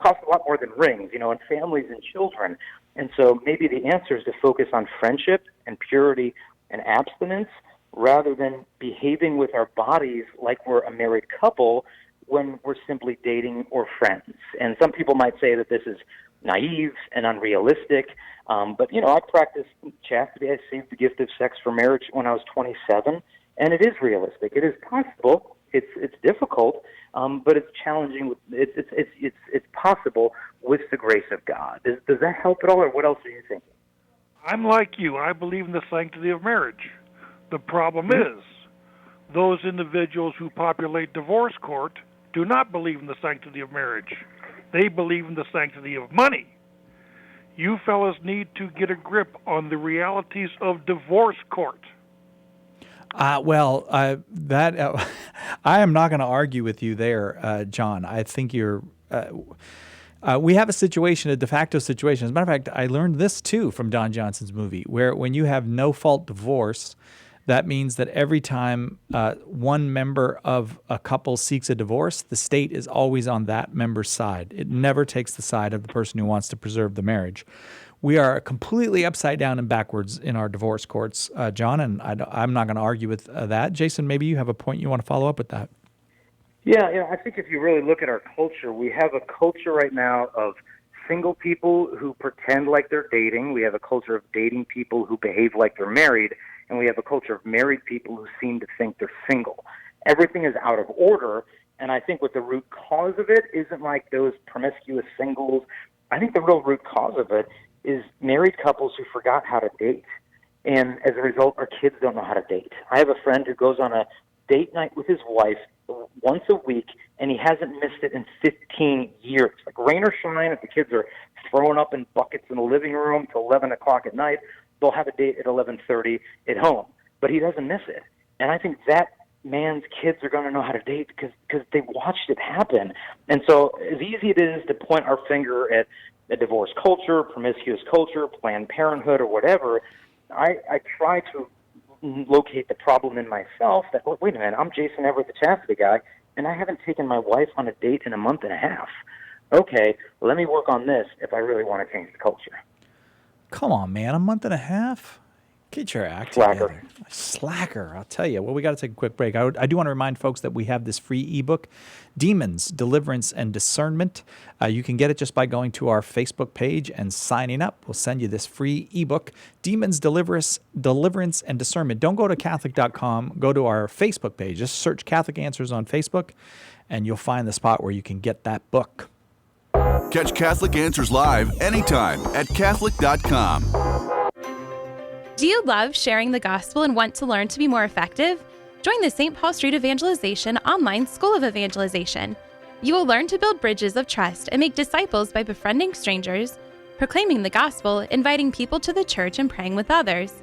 cost a lot more than rings, and families and children. And so maybe the answer is to focus on friendship and purity and abstinence rather than behaving with our bodies like we're a married couple when we're simply dating or friends. And some people might say that this is naive and unrealistic, but I practiced chastity. I saved the gift of sex for marriage when I was 27, and it is realistic. It is possible. It's difficult, but it's challenging. It's possible with the grace of God. Does that help at all, or what else are you thinking? I'm like you. I believe in the sanctity of marriage. The problem is, those individuals who populate divorce court do not believe in the sanctity of marriage. They believe in the sanctity of money. You fellas need to get a grip on the realities of divorce court. I am not going to argue with you there, John. I think you're. We have a situation, a de facto situation. As a matter of fact, I learned this too from Don Johnson's movie, where when you have no-fault divorce, that means that every time one member of a couple seeks a divorce, the state is always on that member's side. It never takes the side of the person who wants to preserve the marriage. We are completely upside down and backwards in our divorce courts, John, and I'm not going to argue with that. Jason, maybe you have a point you want to follow up with that. Yeah, I think if you really look at our culture, we have a culture right now of single people who pretend like they're dating. We have a culture of dating people who behave like they're married. And we have a culture of married people who seem to think they're single. Everything is out of order. And I think what the root cause of it isn't like those promiscuous singles. I think the real root cause of it is married couples who forgot how to date. And as a result, our kids don't know how to date. I have a friend who goes on a date night with his wife once a week, and he hasn't missed it in 15 years. Like rain or shine, if the kids are throwing up in buckets in the living room till 11 o'clock at night, they'll have a date at 11:30 at home. But he doesn't miss it. And I think that man's kids are going to know how to date because they watched it happen. And so as easy it is to point our finger at a divorce culture, promiscuous culture, Planned Parenthood, or whatever, I try to locate the problem in myself that, wait a minute, I'm Jason Everett, the chastity guy, and I haven't taken my wife on a date in a month and a half. Okay, let me work on this if I really want to change the culture. Come on, man, a month and a half? Get your act together. Slacker, I'll tell you. Well, we got to take a quick break. I do want to remind folks that we have this free ebook, Demons, Deliverance, and Discernment. You can get it just by going to our Facebook page and signing up. We'll send you this free ebook, Demons, Deliverance, and Discernment. Don't go to Catholic.com. Go to our Facebook page. Just search Catholic Answers on Facebook, and you'll find the spot where you can get that book. Catch Catholic Answers live anytime at Catholic.com. Do you love sharing the gospel and want to learn to be more effective? Join the St. Paul Street Evangelization online School of Evangelization. You will learn to build bridges of trust and make disciples by befriending strangers, proclaiming the gospel, inviting people to the church, and praying with others.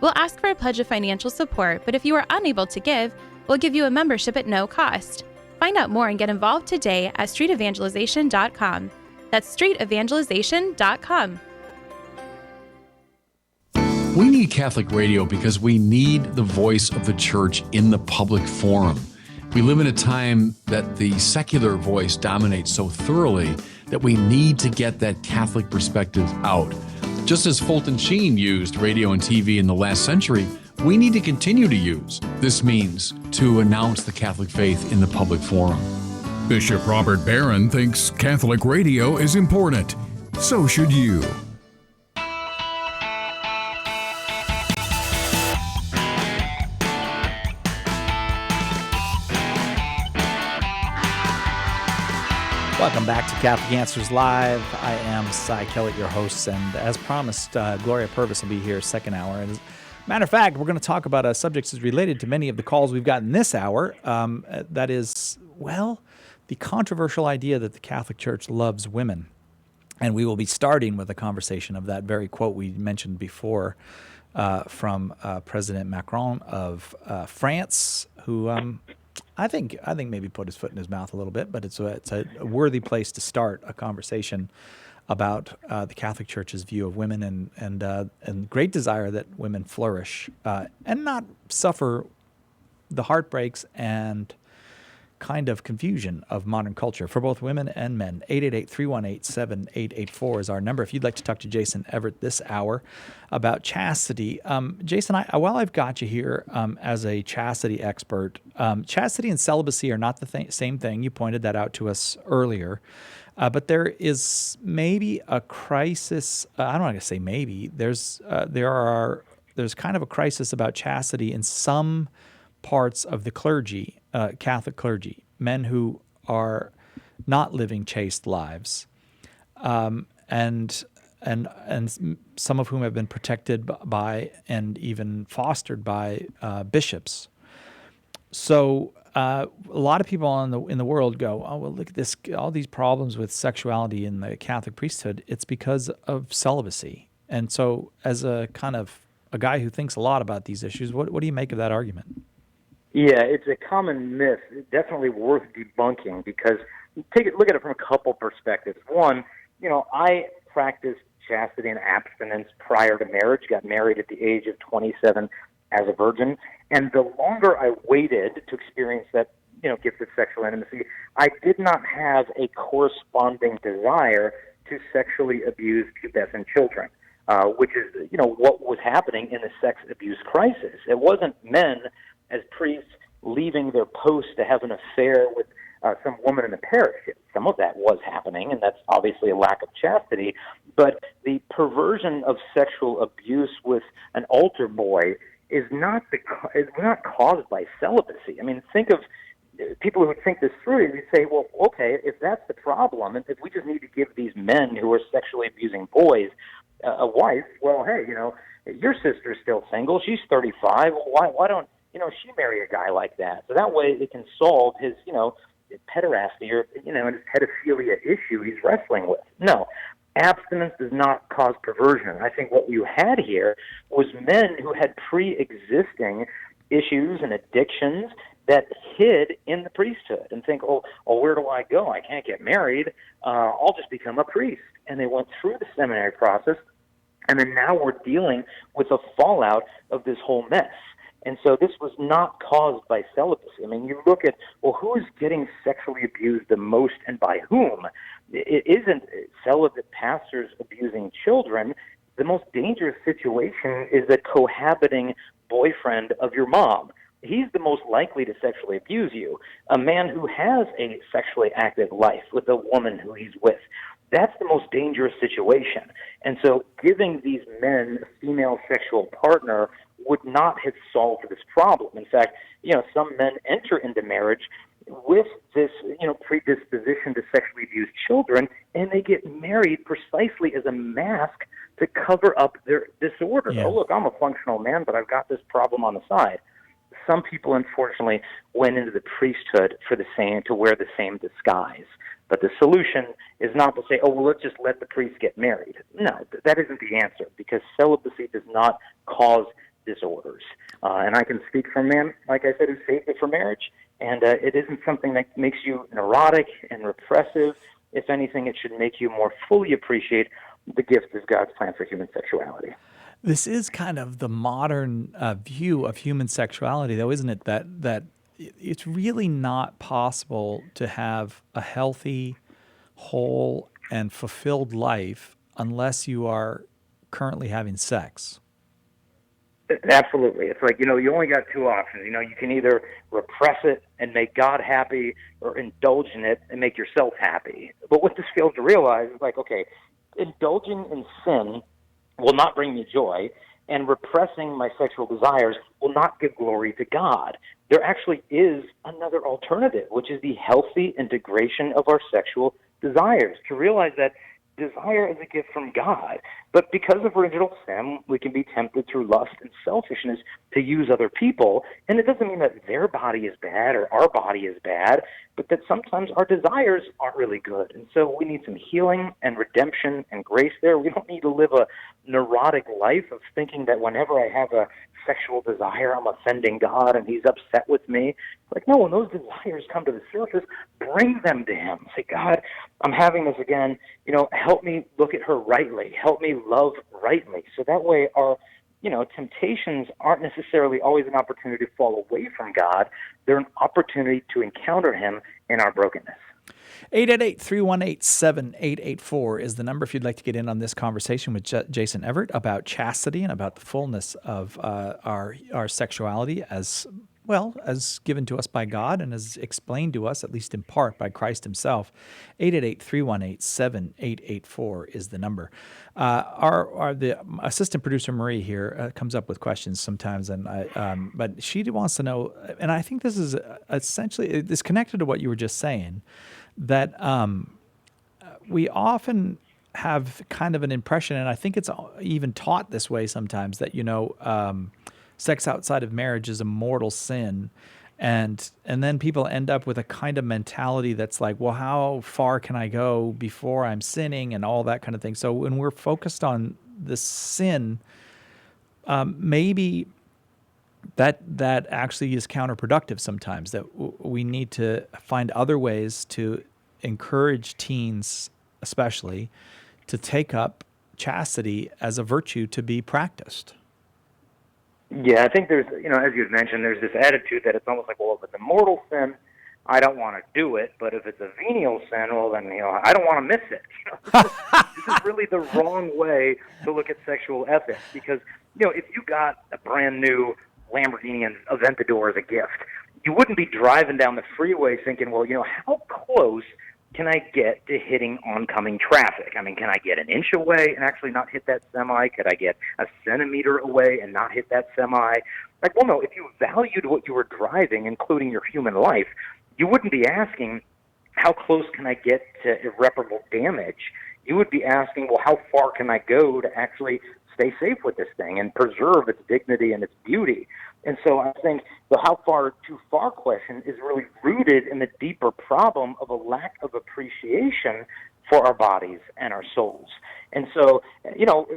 We'll ask for a pledge of financial support, but if you are unable to give, we'll give you a membership at no cost. Find out more and get involved today at streetevangelization.com. That's streetevangelization.com. We need Catholic radio because we need the voice of the church in the public forum. We live in a time that the secular voice dominates so thoroughly that we need to get that Catholic perspective out. Just as Fulton Sheen used radio and TV in the last century, we need to continue to use this means to announce the Catholic faith in the public forum. Bishop Robert Barron thinks Catholic radio is important. So should you. Welcome back to Catholic Answers Live. I am Cy Kellett, your host, and as promised, Gloria Purvis will be here second hour. And as a matter of fact, we're going to talk about a subject that's related to many of the calls we've gotten this hour. That is, well, the controversial idea that the Catholic Church loves women. And we will be starting with a conversation of that very quote we mentioned before from President Macron of France, who I think maybe put his foot in his mouth a little bit, but it's a worthy place to start a conversation about the Catholic Church's view of women and great desire that women flourish and not suffer the heartbreaks and kind of confusion of modern culture for both women and men. 888-318-7884 is our number. If you'd like to talk to Jason Everett this hour about chastity. Jason, while I've got you here as a chastity expert, chastity and celibacy are not the same thing. You pointed that out to us earlier. But there is maybe a crisis. I don't want to say maybe. There's kind of a crisis about chastity in some parts of the clergy, Catholic clergy, men who are not living chaste lives, and some of whom have been protected by and even fostered by bishops. So a lot of people in the world go, oh well, look at this, all these problems with sexuality in the Catholic priesthood. It's because of celibacy. And so, as a kind of a guy who thinks a lot about these issues, what do you make of that argument? Yeah, it's a common myth, definitely worth debunking, because look at it from a couple perspectives. One, I practiced chastity and abstinence prior to marriage, got married at the age of 27 as a virgin, and the longer I waited to experience that, gift of sexual intimacy, I did not have a corresponding desire to sexually abuse pubescent children, which is, what was happening in the sex abuse crisis. It wasn't men as priests leaving their post to have an affair with some woman in the parish. Some of that was happening, and that's obviously a lack of chastity, but the perversion of sexual abuse with an altar boy is not caused by celibacy. I mean, think of people who would think this through, and you say, well, okay, if that's the problem, and if we just need to give these men who are sexually abusing boys a wife, well, hey, your sister's still single, she's 35, well, why don't, she marry a guy like that? So that way it can solve his, pederasty or, his pedophilia issue he's wrestling with. No, abstinence does not cause perversion. I think what you had here was men who had pre-existing issues and addictions that hid in the priesthood and think, oh, where do I go? I can't get married. I'll just become a priest. And they went through the seminary process, and then now we're dealing with the fallout of this whole mess. And so this was not caused by celibacy. I mean, you look at, well, who's getting sexually abused the most and by whom? It isn't celibate pastors abusing children. The most dangerous situation is the cohabiting boyfriend of your mom. He's the most likely to sexually abuse you. A man who has a sexually active life with a woman who he's with, that's the most dangerous situation. And so giving these men a female sexual partner would not have solved this problem. In fact, some men enter into marriage with this, predisposition to sexually abuse children, and they get married precisely as a mask to cover up their disorder. Yeah. Oh, look, I'm a functional man, but I've got this problem on the side. Some people, unfortunately, went into the priesthood to wear the same disguise. But the solution is not to say, oh, well, let's just let the priest get married. No, that isn't the answer, because celibacy does not cause disorders. And I can speak for a man, like I said, who saved it for marriage, and it isn't something that makes you neurotic and repressive. If anything, it should make you more fully appreciate the gift of God's plan for human sexuality. This is kind of the modern view of human sexuality, though, isn't it? That it's really not possible to have a healthy, whole, and fulfilled life unless you are currently having sex. Absolutely. It's like, you only got two options. You can either repress it and make God happy, or indulge in it and make yourself happy. But what this fails to realize is like, okay, indulging in sin will not bring me joy, and repressing my sexual desires will not give glory to God. There actually is another alternative, which is the healthy integration of our sexual desires, to realize that desire is a gift from God. But because of original sin, we can be tempted through lust and selfishness to use other people. And it doesn't mean that their body is bad or our body is bad, but that sometimes our desires aren't really good. And so we need some healing and redemption and grace there. We don't need to live a neurotic life of thinking that whenever I have a sexual desire, I'm offending God and he's upset with me. Like, no, when those desires come to the surface, bring them to him. Say, God, I'm having this again. Help me look at her rightly. Help me love rightly. So that way our, temptations aren't necessarily always an opportunity to fall away from God. They're an opportunity to encounter him in our brokenness. 888-318-7884 is the number if you'd like to get in on this conversation with Jason Evert about chastity and about the fullness of our sexuality as given to us by God and as explained to us, at least in part, by Christ himself. 888-318-7884 is the number. The assistant producer, Marie, here comes up with questions sometimes, but she wants to know, and I think this is essentially, it's connected to what you were just saying, that we often have kind of an impression, and I think it's even taught this way sometimes, that, sex outside of marriage is a mortal sin. And then people end up with a kind of mentality that's like, well, how far can I go before I'm sinning and all that kind of thing. So when we're focused on the sin, maybe that actually is counterproductive sometimes, that we need to find other ways to encourage teens, especially, to take up chastity as a virtue to be practiced? Yeah, I think there's, as you had mentioned, there's this attitude that it's almost like, well, if it's a mortal sin, I don't want to do it, but if it's a venial sin, well, then, I don't want to miss it. This is really the wrong way to look at sexual ethics, because, if you got a brand new Lamborghini Aventador as a gift, you wouldn't be driving down the freeway thinking, well, how close can I get to hitting oncoming traffic? I mean, can I get an inch away and actually not hit that semi? Could I get a centimeter away and not hit that semi? Like, well, no, if you valued what you were driving, including your human life, you wouldn't be asking, how close can I get to irreparable damage? You would be asking, well, how far can I go to actually stay safe with this thing and preserve its dignity and its beauty? And so I think the how far too far question is really rooted in the deeper problem of a lack of appreciation for our bodies and our souls. And so,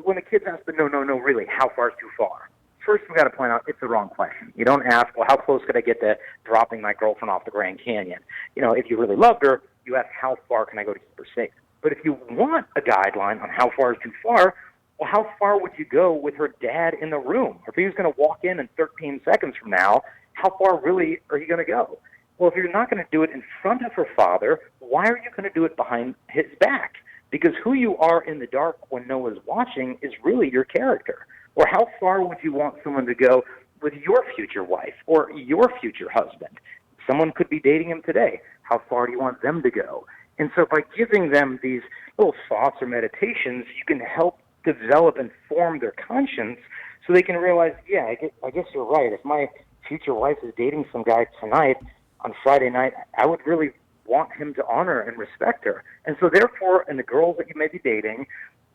when the kids ask the no, really, how far is too far? First, we've got to point out it's the wrong question. You don't ask, well, how close could I get to dropping my girlfriend off the Grand Canyon? If you really loved her, you ask, how far can I go to keep her safe? But if you want a guideline on how far is too far, well, how far would you go with her dad in the room? If he was going to walk in 13 seconds from now, how far really are you going to go? Well, if you're not going to do it in front of her father, why are you going to do it behind his back? Because who you are in the dark when no one's watching is really your character. Or how far would you want someone to go with your future wife or your future husband? Someone could be dating him today. How far do you want them to go? And so by giving them these little thoughts or meditations, you can help develop and form their conscience so they can realize, yeah, I guess you're right. If my future wife is dating some guy tonight on Friday night, I would really want him to honor and respect her. And so therefore, and the girls that you may be dating,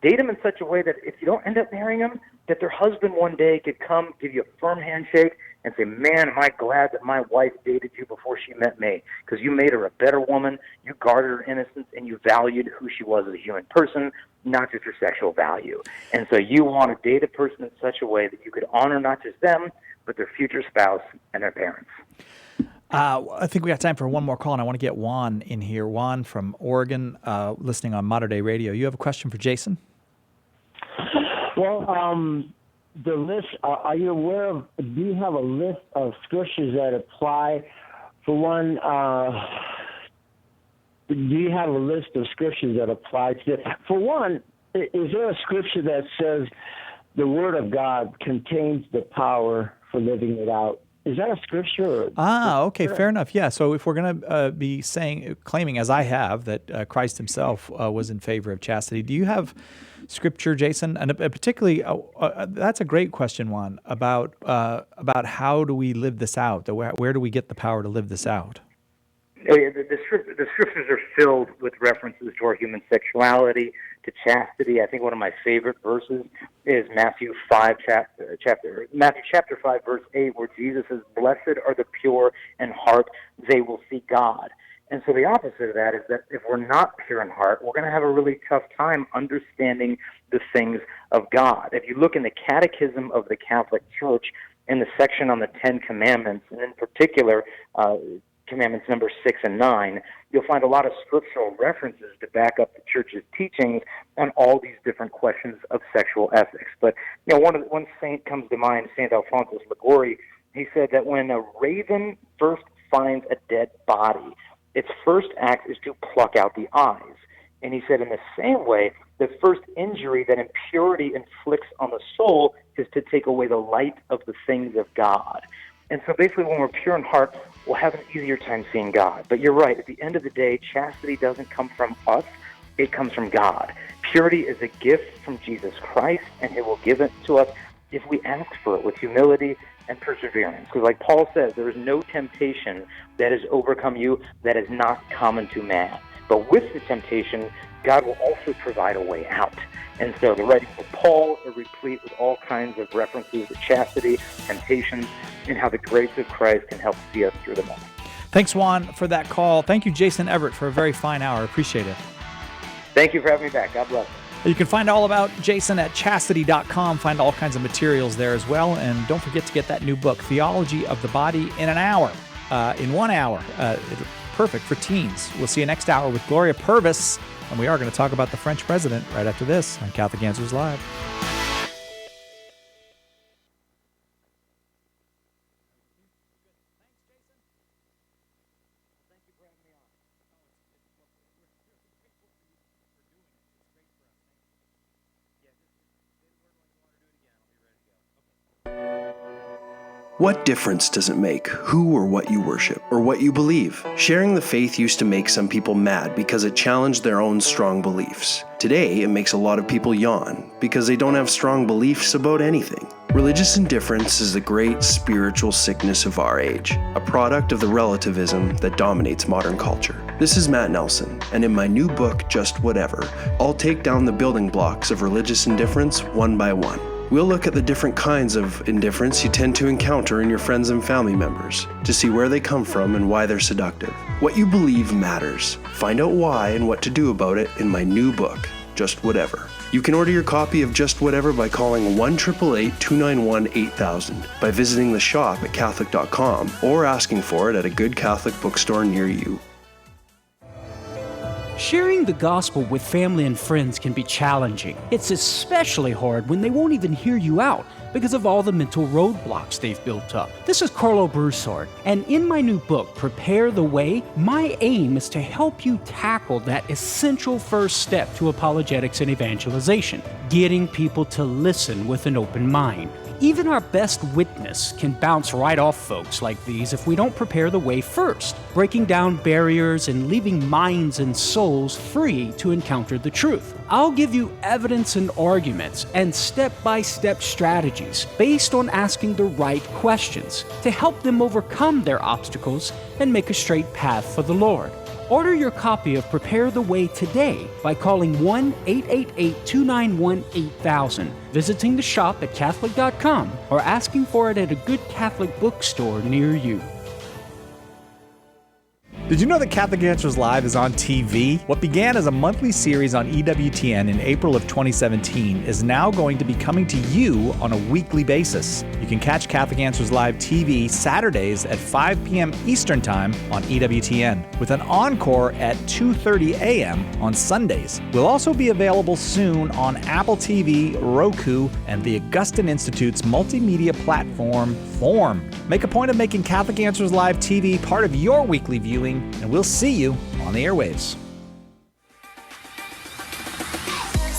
date them in such a way that if you don't end up marrying them, that their husband one day could come, give you a firm handshake, and say, man, am I glad that my wife dated you before she met me, because you made her a better woman, you guarded her innocence, and you valued who she was as a human person, not just her sexual value. And so you want to date a person in such a way that you could honor not just them, but their future spouse and their parents. I think we got time for one more call, and I want to get Juan in here. Juan from Oregon, listening on Modern Day Radio. You have a question for Jason? Well, the list, are you aware of, do you have a list of scriptures that apply? For one, do you have a list of scriptures that apply to it? For one, is there a scripture that says the Word of God contains the power for living it out? Is that a scripture? Okay, fair enough. Yeah, so if we're going to be claiming, as I have, that Christ himself was in favor of chastity, do you have scripture, Jason? And particularly, that's a great question, Juan, about how do we live this out? Where do we get the power to live this out? The scriptures are filled with references to our human sexuality, to chastity. I think one of my favorite verses is Matthew chapter 5, verse 8, where Jesus says, "Blessed are the pure in heart; they will see God." And so the opposite of that is that if we're not pure in heart, we're going to have a really tough time understanding the things of God. If you look in the Catechism of the Catholic Church, in the section on the Ten Commandments, and in particular, Commandments number 6 and 9, you'll find a lot of scriptural references to back up the Church's teachings on all these different questions of sexual ethics. But one saint comes to mind, Saint Alphonsus Liguori. He said that when a raven first finds a dead body, its first act is to pluck out the eyes. And he said in the same way, the first injury that impurity inflicts on the soul is to take away the light of the things of God. And so basically when we're pure in heart, we'll have an easier time seeing God. But you're right, at the end of the day, chastity doesn't come from us, it comes from God. Purity is a gift from Jesus Christ, and he will give it to us if we ask for it with humility and perseverance. Because like Paul says, there is no temptation that has overcome you that is not common to man. But with the temptation, God will also provide a way out. And so the writings of Paul are replete with all kinds of references to chastity, temptation, and how the grace of Christ can help see us through them all. Thanks, Juan, for that call. Thank you, Jason Everett, for a very fine hour. Appreciate it. Thank you for having me back. God bless. You can find all about Jason at chastity.com. Find all kinds of materials there as well. And don't forget to get that new book, Theology of the Body, in an hour. In 1 hour. It'll perfect for teens. We'll see you next hour with Gloria Purvis, and we are going to talk about the French president right after this on Catholic Answers Live. What difference does it make who or what you worship, or what you believe? Sharing the faith used to make some people mad because it challenged their own strong beliefs. Today, it makes a lot of people yawn because they don't have strong beliefs about anything. Religious indifference is the great spiritual sickness of our age, a product of the relativism that dominates modern culture. This is Matt Nelson, and in my new book, Just Whatever, I'll take down the building blocks of religious indifference one by one. We'll look at the different kinds of indifference you tend to encounter in your friends and family members to see where they come from and why they're seductive. What you believe matters. Find out why and what to do about it in my new book, Just Whatever. You can order your copy of Just Whatever by calling 1-888-291-8000, by visiting the shop at Catholic.com, or asking for it at a good Catholic bookstore near you. Sharing the gospel with family and friends can be challenging. It's especially hard when they won't even hear you out because of all the mental roadblocks they've built up. This is Carlo Broussard, and in my new book, Prepare the Way, my aim is to help you tackle that essential first step to apologetics and evangelization, getting people to listen with an open mind. Even our best witness can bounce right off folks like these if we don't prepare the way first, breaking down barriers and leaving minds and souls free to encounter the truth. I'll give you evidence and arguments and step-by-step strategies based on asking the right questions to help them overcome their obstacles and make a straight path for the Lord. Order your copy of Prepare the Way today by calling 1-888-291-8000, visiting the shop at Catholic.com, or asking for it at a good Catholic bookstore near you. Did you know that Catholic Answers Live is on TV? What began as a monthly series on EWTN in April of 2017 is now going to be coming to you on a weekly basis. You can catch Catholic Answers Live TV Saturdays at 5 p.m. Eastern Time on EWTN, with an encore at 2:30 a.m. on Sundays. We'll also be available soon on Apple TV, Roku, and the Augustine Institute's multimedia platform, Form. Make a point of making Catholic Answers Live TV part of your weekly viewing, and we'll see you on the airwaves.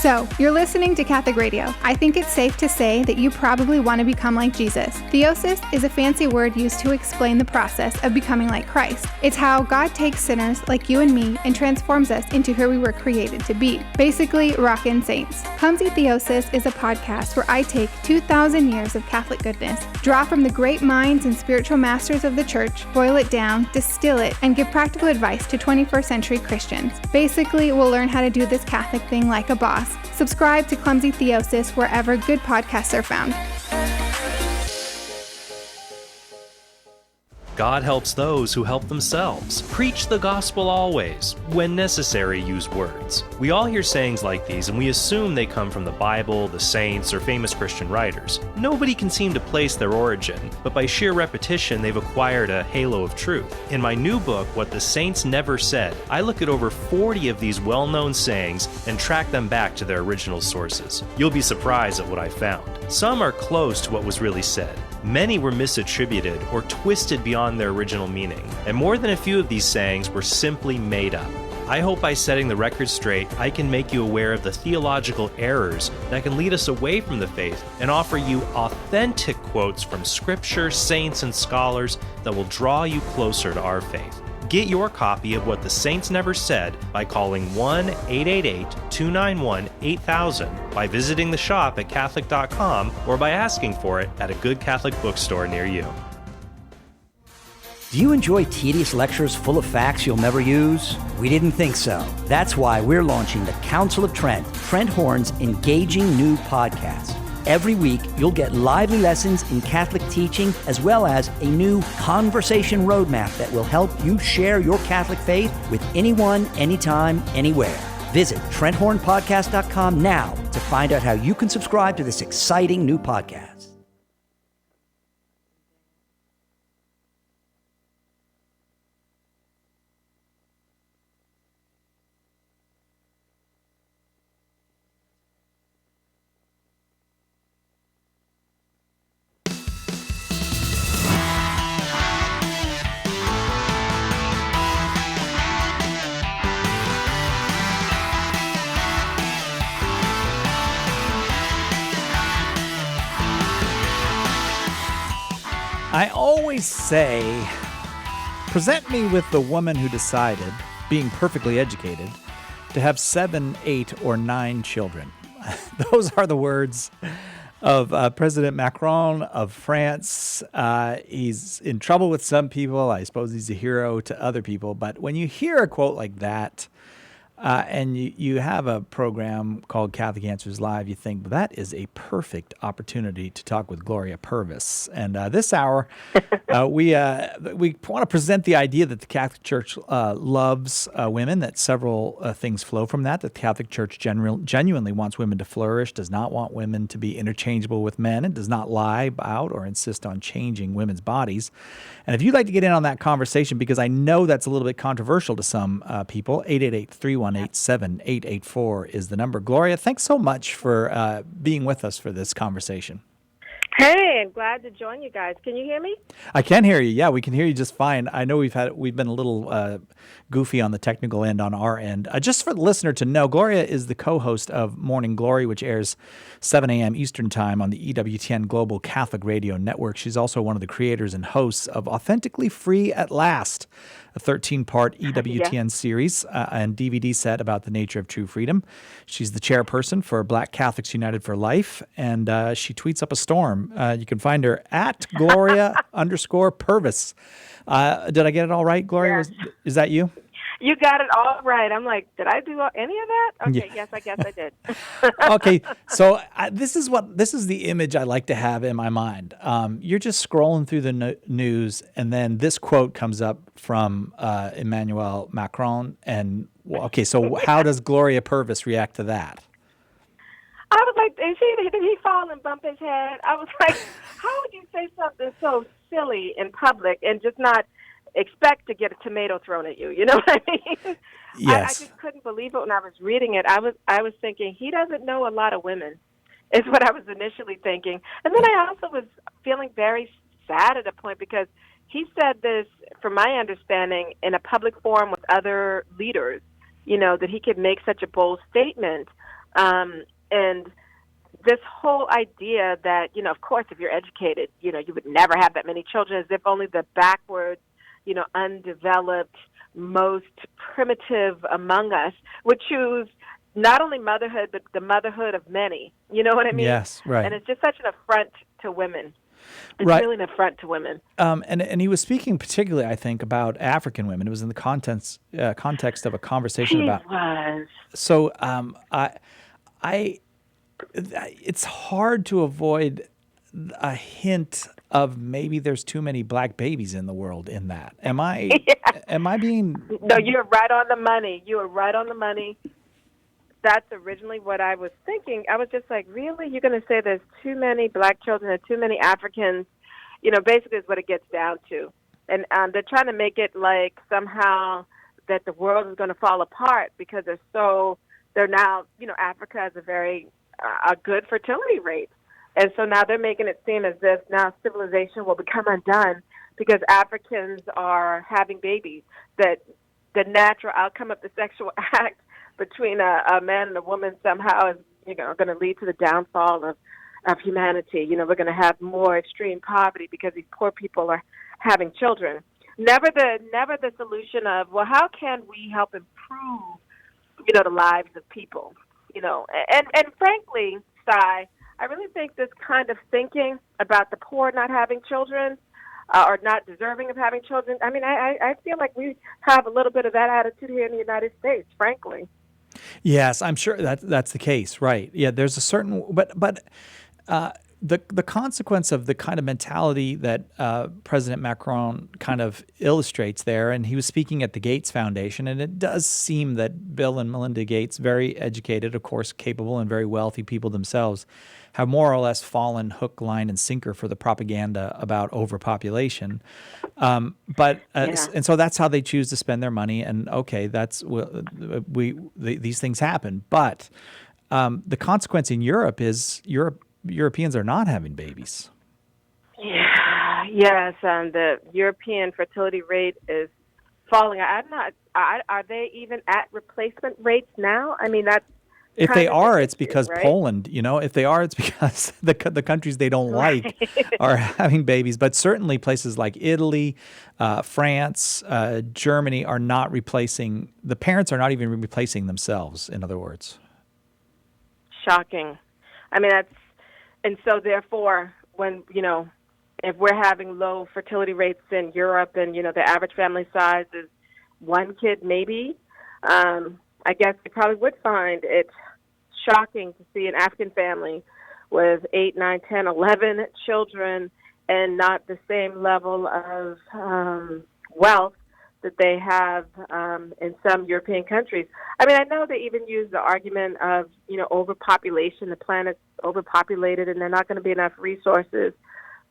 So, you're listening to Catholic Radio. I think it's safe to say that you probably want to become like Jesus. Theosis is a fancy word used to explain the process of becoming like Christ. It's how God takes sinners like you and me and transforms us into who we were created to be. Basically, rockin' saints. Clumsy Theosis is a podcast where I take 2,000 years of Catholic goodness, draw from the great minds and spiritual masters of the Church, boil it down, distill it, and give practical advice to 21st century Christians. Basically, we'll learn how to do this Catholic thing like a boss. Subscribe to Clumsy Theosis wherever good podcasts are found. God helps those who help themselves. Preach the gospel always. When necessary, use words. We all hear sayings like these and we assume they come from the Bible, the saints, or famous Christian writers. Nobody can seem to place their origin, but by sheer repetition, they've acquired a halo of truth. In my new book, What the Saints Never Said, I look at over 40 of these well-known sayings and track them back to their original sources. You'll be surprised at what I found. Some are close to what was really said. Many were misattributed or twisted beyond their original meaning, and more than a few of these sayings were simply made up. I hope by setting the record straight, I can make you aware of the theological errors that can lead us away from the faith and offer you authentic quotes from Scripture, saints, and scholars that will draw you closer to our faith. Get your copy of What the Saints Never Said by calling 1-888-291-8000, by visiting the shop at Catholic.com, or by asking for it at a good Catholic bookstore near you. Do you enjoy tedious lectures full of facts you'll never use? We didn't think so. That's why we're launching the Council of Trent, Trent Horn's engaging new podcast. Every week, you'll get lively lessons in Catholic teaching, as well as a new conversation roadmap that will help you share your Catholic faith with anyone, anytime, anywhere. Visit TrentHornPodcast.com now to find out how you can subscribe to this exciting new podcast. I always say, present me with the woman who decided, being perfectly educated, to have 7, 8, or 9 children. Those are the words of President Macron of France. He's in trouble with some people. I suppose he's a hero to other people. But when you hear a quote like that, and you have a program called Catholic Answers Live, you think, well, that is a perfect opportunity to talk with Gloria Purvis. And this hour, we want to present the idea that the Catholic Church loves women, that several things flow from that, the Catholic Church genuinely wants women to flourish, does not want women to be interchangeable with men, and does not lie about or insist on changing women's bodies. And if you'd like to get in on that conversation, because I know that's a little bit controversial to some people, 888-318-7884 is the number. Gloria, thanks so much for being with us for this conversation. Hey, I'm glad to join you guys. Can you hear me? I can hear you. Yeah, we can hear you just fine. I know we've been a little goofy on the technical end on our end. Just for the listener to know, Gloria is the co-host of Morning Glory, which airs 7 a.m. Eastern Time on the EWTN Global Catholic Radio Network. She's also one of the creators and hosts of Authentically Free at Last, a 13-part EWTN series and DVD set about the nature of true freedom. She's the chairperson for Black Catholics United for Life, and she tweets up a storm. You can find her at Gloria_Purvis. Did I get it all right, Gloria? Yes. Is that you? You got it all right. I'm like, did I do any of that? Okay, Yeah. yes, I guess I did. Okay, so this is the image I like to have in my mind. You're just scrolling through the news, and then this quote comes up from Emmanuel Macron. And okay, so how does Gloria Purvis react to that? I was like, did he fall and bump his head? I was like, how would you say something so silly in public and just not expect to get a tomato thrown at you? You know what I mean? Yes. I just couldn't believe it when I was reading it. I was thinking, he doesn't know a lot of women, is what I was initially thinking. And then I also was feeling very sad at a point because he said this, from my understanding, in a public forum with other leaders, that he could make such a bold statement. And this whole idea that, of course, if you're educated, you would never have that many children, as if only the backwards, undeveloped, most primitive among us would choose not only motherhood, but the motherhood of many. You know what I mean? Yes, right. And it's just such an affront to women. It's Right. really an affront to women. And he was speaking particularly, I think, about African women. It was in the context of a conversation He about. was. So it's hard to avoid a hint of maybe there's too many black babies in the world in that. Am I being... No, you're right on the money. You are right on the money. That's originally what I was thinking. I was just like, really? You're going to say there's too many black children and too many Africans? Basically is what it gets down to. And they're trying to make it like somehow that the world is going to fall apart because they're now, Africa has a good fertility rate. And so now they're making it seem as if now civilization will become undone because Africans are having babies, that the natural outcome of the sexual act between a man and a woman somehow is, going to lead to the downfall of humanity. We're going to have more extreme poverty because these poor people are having children. Never the solution of, well, how can we help improve, the lives of people, and frankly, Sai, I really think this kind of thinking about the poor not having children or not deserving of having children, I mean, I feel like we have a little bit of that attitude here in the United States, frankly. Yes, I'm sure that's the case, right? Yeah, there's a certain, but the consequence of the kind of mentality that President Macron kind of illustrates there, and he was speaking at the Gates Foundation, and it does seem that Bill and Melinda Gates, very educated, of course, capable and very wealthy people themselves, have more or less fallen hook, line, and sinker for the propaganda about overpopulation. And so that's how they choose to spend their money. And okay, these things happen. But the consequence in Europe is Europeans are not having babies. Yeah, yes, the European fertility rate is falling. Are they even at replacement rates now? I mean, If they are, it's issue, because right? Poland, if they are, it's because the countries they don't like are having babies. But certainly places like Italy, France, Germany are not replacing, the parents are not even replacing themselves, in other words. Shocking. I mean, and so therefore, when, if we're having low fertility rates in Europe and, the average family size is one kid maybe, I guess we probably would find it shocking to see an African family with 8, 9, 10, 11 children and not the same level of wealth that they have in some European countries. I mean, I know they even use the argument of, overpopulation. The planet's overpopulated and there are not going to be enough resources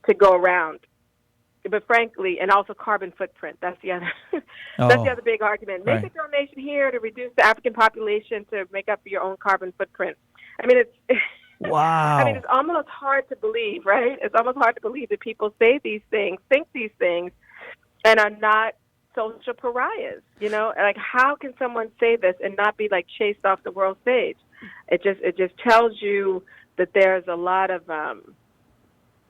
to go around. But frankly, and also carbon footprint. That's the other. That's the other big argument. Make a donation here to reduce the African population to make up for your own carbon footprint. I mean, it's wow. I mean, it's almost hard to believe, right? It's almost hard to believe that people say these things, think these things, and are not social pariahs. Like how can someone say this and not be like chased off the world stage? It just tells you that there's a lot of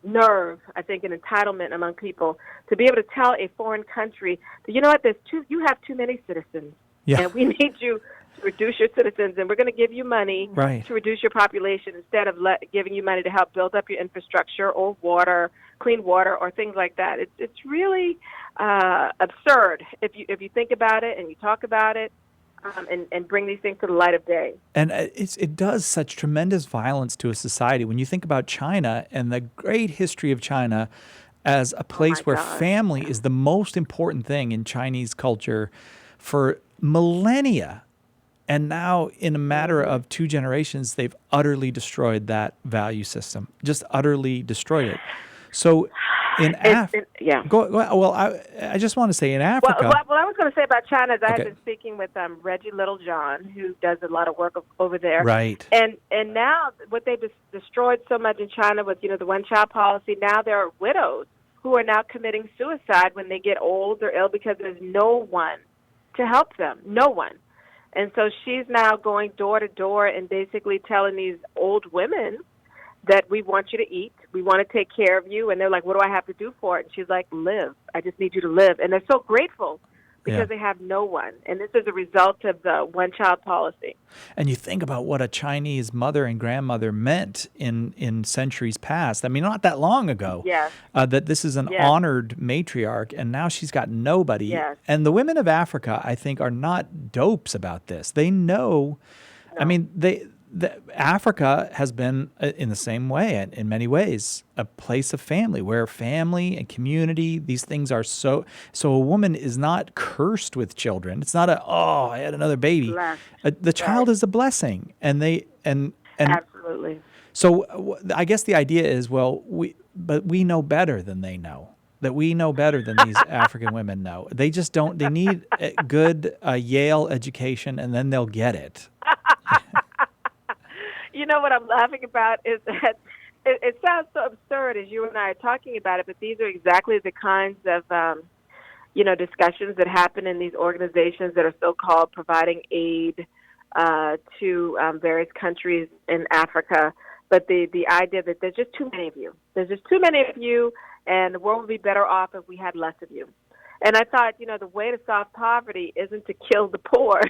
nerve, I think, and entitlement among people to be able to tell a foreign country that, you know what, you have too many citizens, and we need you to reduce your citizens, and we're going to give you money to reduce your population instead of giving you money to help build up your infrastructure or water, clean water, or things like that. It's really absurd if you think about it and you talk about it. And bring these things to the light of day. And it does such tremendous violence to a society. When you think about China and the great history of China as a place where family is the most important thing in Chinese culture for millennia. And now, in a matter of 2 generations, they've utterly destroyed that value system, just utterly destroyed it. So in Africa, well, I just want to say in Africa. Well, I was going to say about China is I have been speaking with Reggie Littlejohn, who does a lot of work over there. Right. And now what they've destroyed so much in China with, the one-child policy, now there are widows who are now committing suicide when they get old or ill because there's no one to help them, no one. And so she's now going door to door and basically telling these old women that we want you to eat, we want to take care of you, and they're like, what do I have to do for it? And she's like, live. I just need you to live. And they're so grateful because they have no one. And this is a result of the one-child policy. And you think about what a Chinese mother and grandmother meant in centuries past. I mean, not that long ago. Yes. That this is an honored matriarch, and now she's got nobody. Yes. And the women of Africa, I think, are not dopes about this. They know. No. I mean, Africa has been, in the same way, in many ways, a place of family, where family and community, these things are so a woman is not cursed with children. It's not I had another baby. The child is a blessing, and absolutely. So I guess the idea is, we know better than they know. That we know better than these African women know. They just don't. They need a good Yale education, and then they'll get it. You know what I'm laughing about is that it sounds so absurd as you and I are talking about it, but these are exactly the kinds of, discussions that happen in these organizations that are so-called providing aid to various countries in Africa. But the idea that there's just too many of you. There's just too many of you, and the world would be better off if we had less of you. And I thought, the way to solve poverty isn't to kill the poor.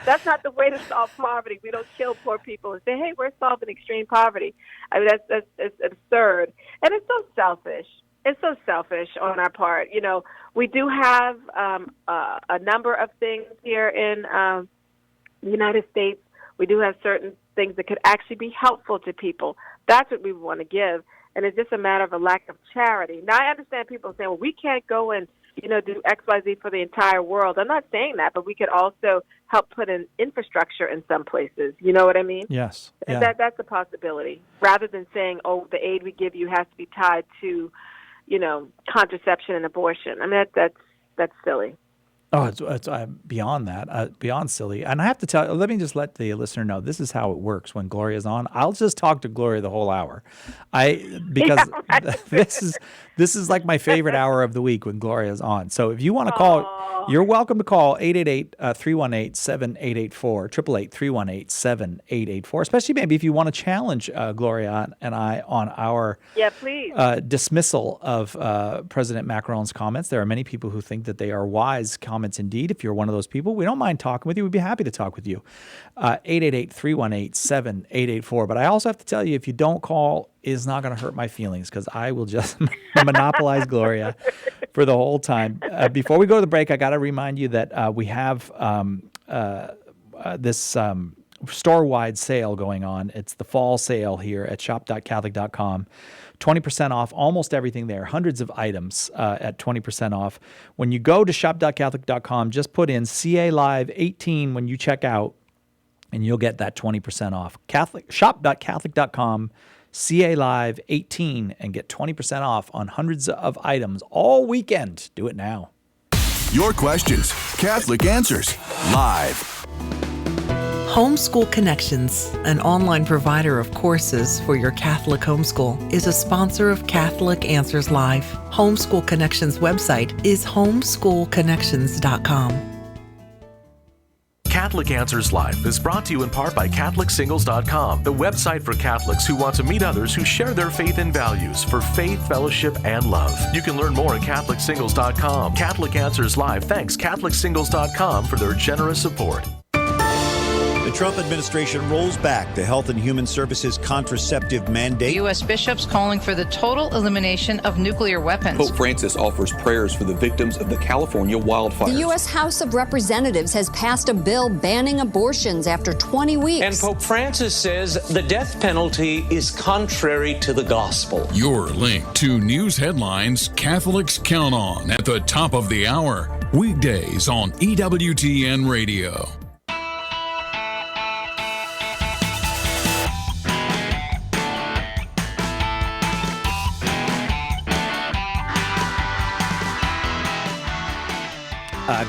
That's not the way to solve poverty. We don't kill poor people and say, hey, we're solving extreme poverty. I mean, that's absurd. And it's so selfish. It's so selfish on our part. We do have a number of things here in the United States. We do have certain things that could actually be helpful to people. That's what we want to give. And it's just a matter of a lack of charity. Now, I understand people saying, well, we can't go and, do XYZ for the entire world. I'm not saying that, but we could also help put in infrastructure in some places. You know what I mean? Yes. Yeah. That's a possibility. Rather than saying, oh, the aid we give you has to be tied to, contraception and abortion. I mean, that's silly. Oh, it's beyond that, beyond silly. And I have to tell, let me just let the listener know, this is how it works when Gloria's on. I'll just talk to Gloria the whole hour. Because this is like my favorite hour of the week when Gloria's on. So if you want to call, you're welcome to call 888-318-7884, 888-318-7884, especially maybe if you want to challenge Gloria and I on our please. Dismissal of President Macron's comments. There are many people who think that they are wise comments indeed. If you're one of those people, we don't mind talking with you. We'd be happy to talk with you. 888-318-7884. But I also have to tell you, if you don't call, it's not going to hurt my feelings because I will just monopolize Gloria for the whole time. Before we go to the break, I got to remind you that we have this store-wide sale going on. It's the fall sale here at shop.catholic.com. 20% off almost everything there. Hundreds of items at 20% off. When you go to shop.catholic.com, just put in CA Live 18 when you check out, and you'll get that 20% off. Shop.catholic.com, CA Live 18, and get 20% off on hundreds of items all weekend. Do it now. Your questions, Catholic Answers, live. Homeschool Connections, an online provider of courses for your Catholic homeschool, is a sponsor of Catholic Answers Live. Homeschool Connections website is homeschoolconnections.com. Catholic Answers Live is brought to you in part by CatholicSingles.com, the website for Catholics who want to meet others who share their faith and values for faith, fellowship, and love. You can learn more at CatholicSingles.com. Catholic Answers Live thanks CatholicSingles.com for their generous support. The Trump administration rolls back the Health and Human Services contraceptive mandate. U.S. bishops calling for the total elimination of nuclear weapons. Pope Francis offers prayers for the victims of the California wildfires. The U.S. House of Representatives has passed a bill banning abortions after 20 weeks. And Pope Francis says the death penalty is contrary to the gospel. Your link to news headlines Catholics count on at the top of the hour. Weekdays on EWTN Radio.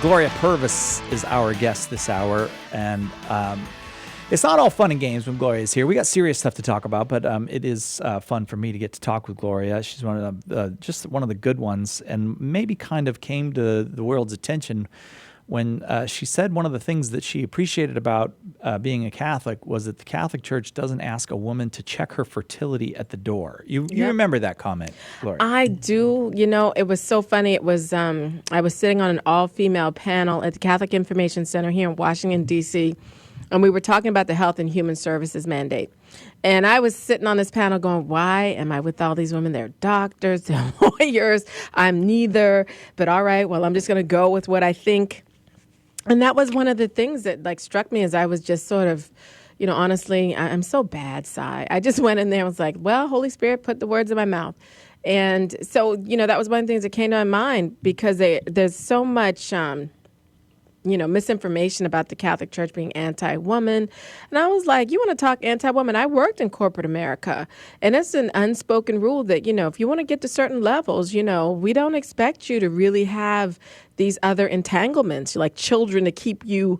Gloria Purvis is our guest this hour, and it's not all fun and games when Gloria is here. We got serious stuff to talk about, but it is fun for me to get to talk with Gloria. She's one of just one of the good ones, and maybe kind of came to the world's attention when she said one of the things that she appreciated about being a Catholic was that the Catholic Church doesn't ask a woman to check her fertility at the door. You remember that comment, Gloria? I do. You know, it was so funny. It was I was sitting on an all-female panel at the Catholic Information Center here in Washington, D.C., and we were talking about the Health and Human Services mandate. And I was sitting on this panel going, why am I with all these women? They're doctors, they're lawyers. I'm neither. But all right, well, I'm just going to go with what I think. And that was one of the things that struck me as I was just sort of, honestly, I'm so bad, Cy. I just went in there and was like, well, Holy Spirit, put the words in my mouth. And so, that was one of the things that came to my mind because there's so much, misinformation about the Catholic Church being anti-woman. And I was like, you want to talk anti-woman? I worked in corporate America. And it's an unspoken rule that, if you want to get to certain levels, we don't expect you to really have these other entanglements, like children to keep you,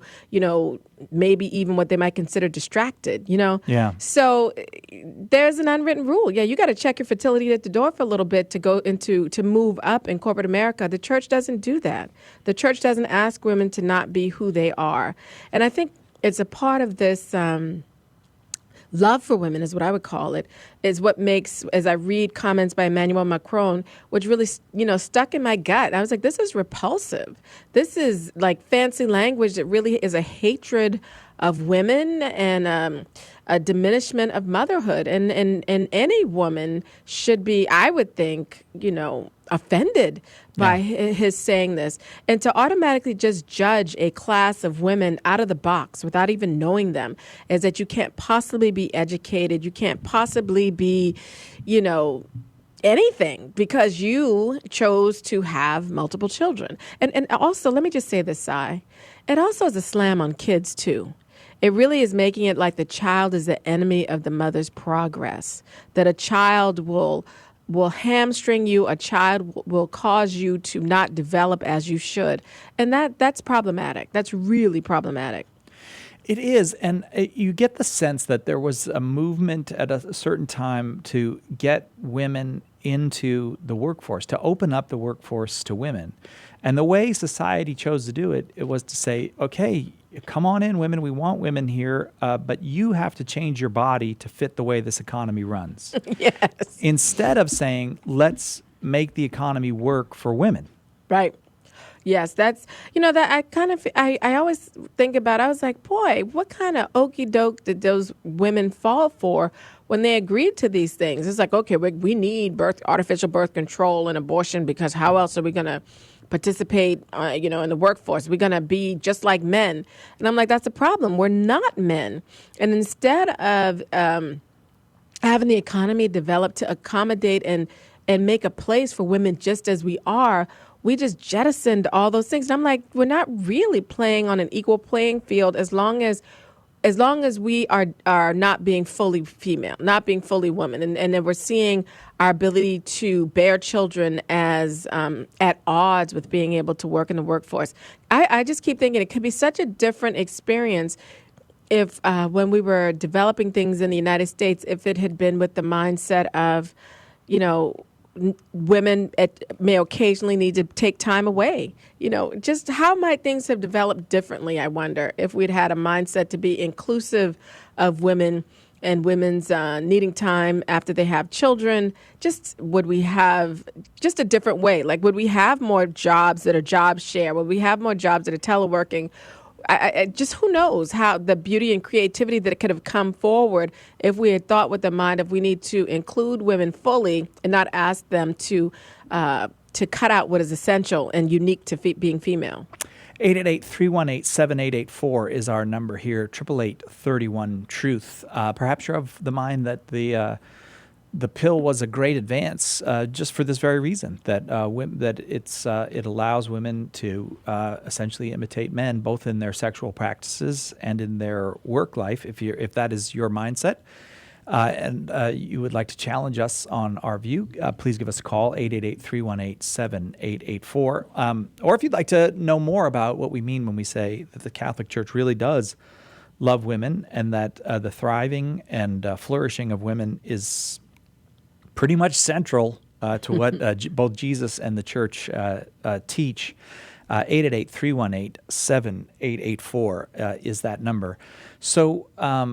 maybe even what they might consider distracted, Yeah. So there's an unwritten rule. Yeah, you got to check your fertility at the door for a little bit to move up in corporate America. The church doesn't do that. The church doesn't ask women to not be who they are. And I think it's a part of this love for women is what I would call it, is what makes, as I read comments by Emmanuel Macron, which really, stuck in my gut. I was like, this is repulsive. This is like fancy language that really is a hatred of women and a diminishment of motherhood. And any woman should be, I would think, offended by his saying this. And to automatically just judge a class of women out of the box without even knowing them is that you can't possibly be educated. You can't possibly be, anything because you chose to have multiple children. And also, let me just say this, Cy. It also is a slam on kids, too. It really is making it like the child is the enemy of the mother's progress, that a child will hamstring you. A child will cause you to not develop as you should. And that's problematic. That's really problematic. It is, and you get the sense that there was a movement at a certain time to get women into the workforce, to open up the workforce to women. And the way society chose to do it, it was to say, okay, come on in, women, we want women here, but you have to change your body to fit the way this economy runs. Yes. Instead of saying, let's make the economy work for women. Right. Yes, that's, that I always think about, I was like, boy, what kind of okey doke did those women fall for when they agreed to these things? It's like, okay, we need artificial birth control and abortion because how else are we going to participate, in the workforce? We're going to be just like men. And I'm like, that's a problem. We're not men. And instead of having the economy develop to accommodate and make a place for women just as we are, we just jettisoned all those things. And I'm like, we're not really playing on an equal playing field as long as we are not being fully female, not being fully woman. And then we're seeing our ability to bear children as at odds with being able to work in the workforce. I just keep thinking it could be such a different experience if when we were developing things in the United States, if it had been with the mindset of, women may occasionally need to take time away. Just how might things have developed differently, I wonder, if we'd had a mindset to be inclusive of women and women's needing time after they have children. Just would we have just a different way? Like, would we have more jobs that are job share? Would we have more jobs that are teleworking? I just who knows how the beauty and creativity that could have come forward if we had thought with the mind of we need to include women fully and not ask them to cut out what is essential and unique to being female. 888-318-7884 is our number here. 888-31-TRUTH. Perhaps you're of the mind that the pill was a great advance just for this very reason, that it allows women to essentially imitate men, both in their sexual practices and in their work life, if that is your mindset. And you would like to challenge us on our view, please give us a call, 888-318-7884. Or if you'd like to know more about what we mean when we say that the Catholic Church really does love women and that the thriving and flourishing of women is pretty much central to what both Jesus and the Church teach. 888-318-7884 is that number. So are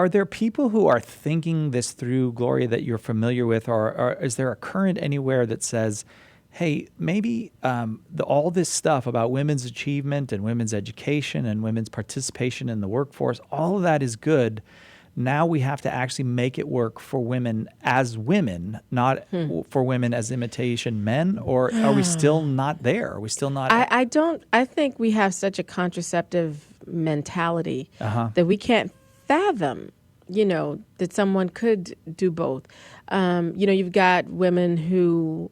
there people who are thinking this through, Gloria, that you're familiar with, or is there a current anywhere that says, hey, maybe all this stuff about women's achievement and women's education and women's participation in the workforce, all of that is good. Now we have to actually make it work for women as women, not for women as imitation men? Or are we still not there? Are we still not? I think we have such a contraceptive mentality that we can't fathom, that someone could do both. You've got women who,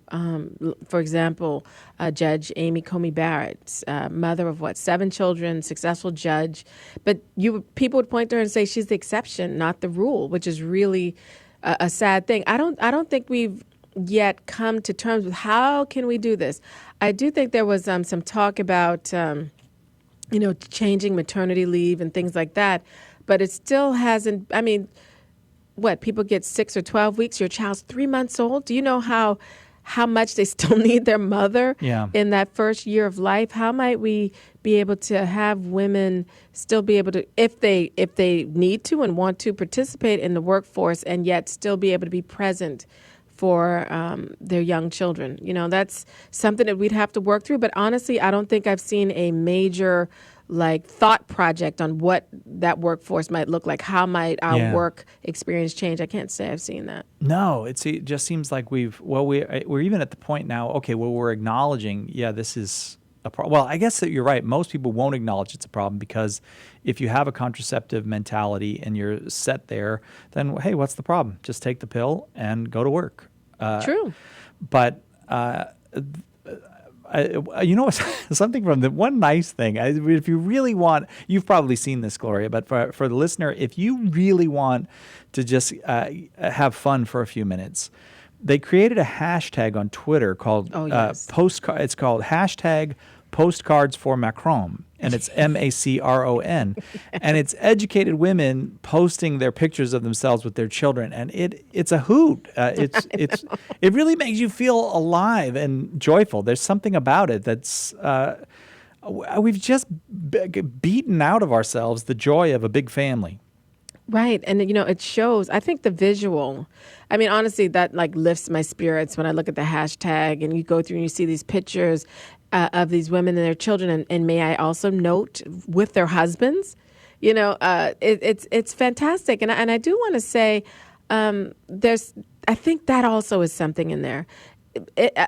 for example, Judge Amy Coney Barrett, mother of 7 children, successful judge. But people would point to her and say she's the exception, not the rule, which is really a sad thing. I don't think we've yet come to terms with how can we do this. I do think there was some talk about, changing maternity leave and things like that. But it still hasn't, people get 6 or 12 weeks, your child's 3 months old. Do you know how much they still need their mother in that first year of life? How might we be able to have women still be able to, if they need to and want to participate in the workforce and yet still be able to be present for their young children? That's something that we'd have to work through. But honestly, I don't think I've seen a major thought project on what that workforce might look like. How might our work experience change? I can't say I've seen that. No, it just seems like we're even at the point now, we're acknowledging, this is a problem. Well, I guess that you're right. Most people won't acknowledge it's a problem because if you have a contraceptive mentality and you're set there, then, hey, what's the problem? Just take the pill and go to work. True. But you know, something from the one nice thing. If you really want, you've probably seen this, Gloria, but for the listener, if you really want to just have fun for a few minutes, they created a hashtag on Twitter called postcard. It's called hashtag Postcards for Macron, and it's MACRON, and it's educated women posting their pictures of themselves with their children, and it's a hoot. It really makes you feel alive and joyful. There's something about it that's we've just beaten out of ourselves the joy of a big family. Right. And, you know, it shows, I think the visual, I mean, honestly, that like lifts my spirits when I look at the hashtag and you go through and you see these pictures of these women and their children. And may I also note with their husbands, you know, it's fantastic. And I do want to say I think that also is something in there.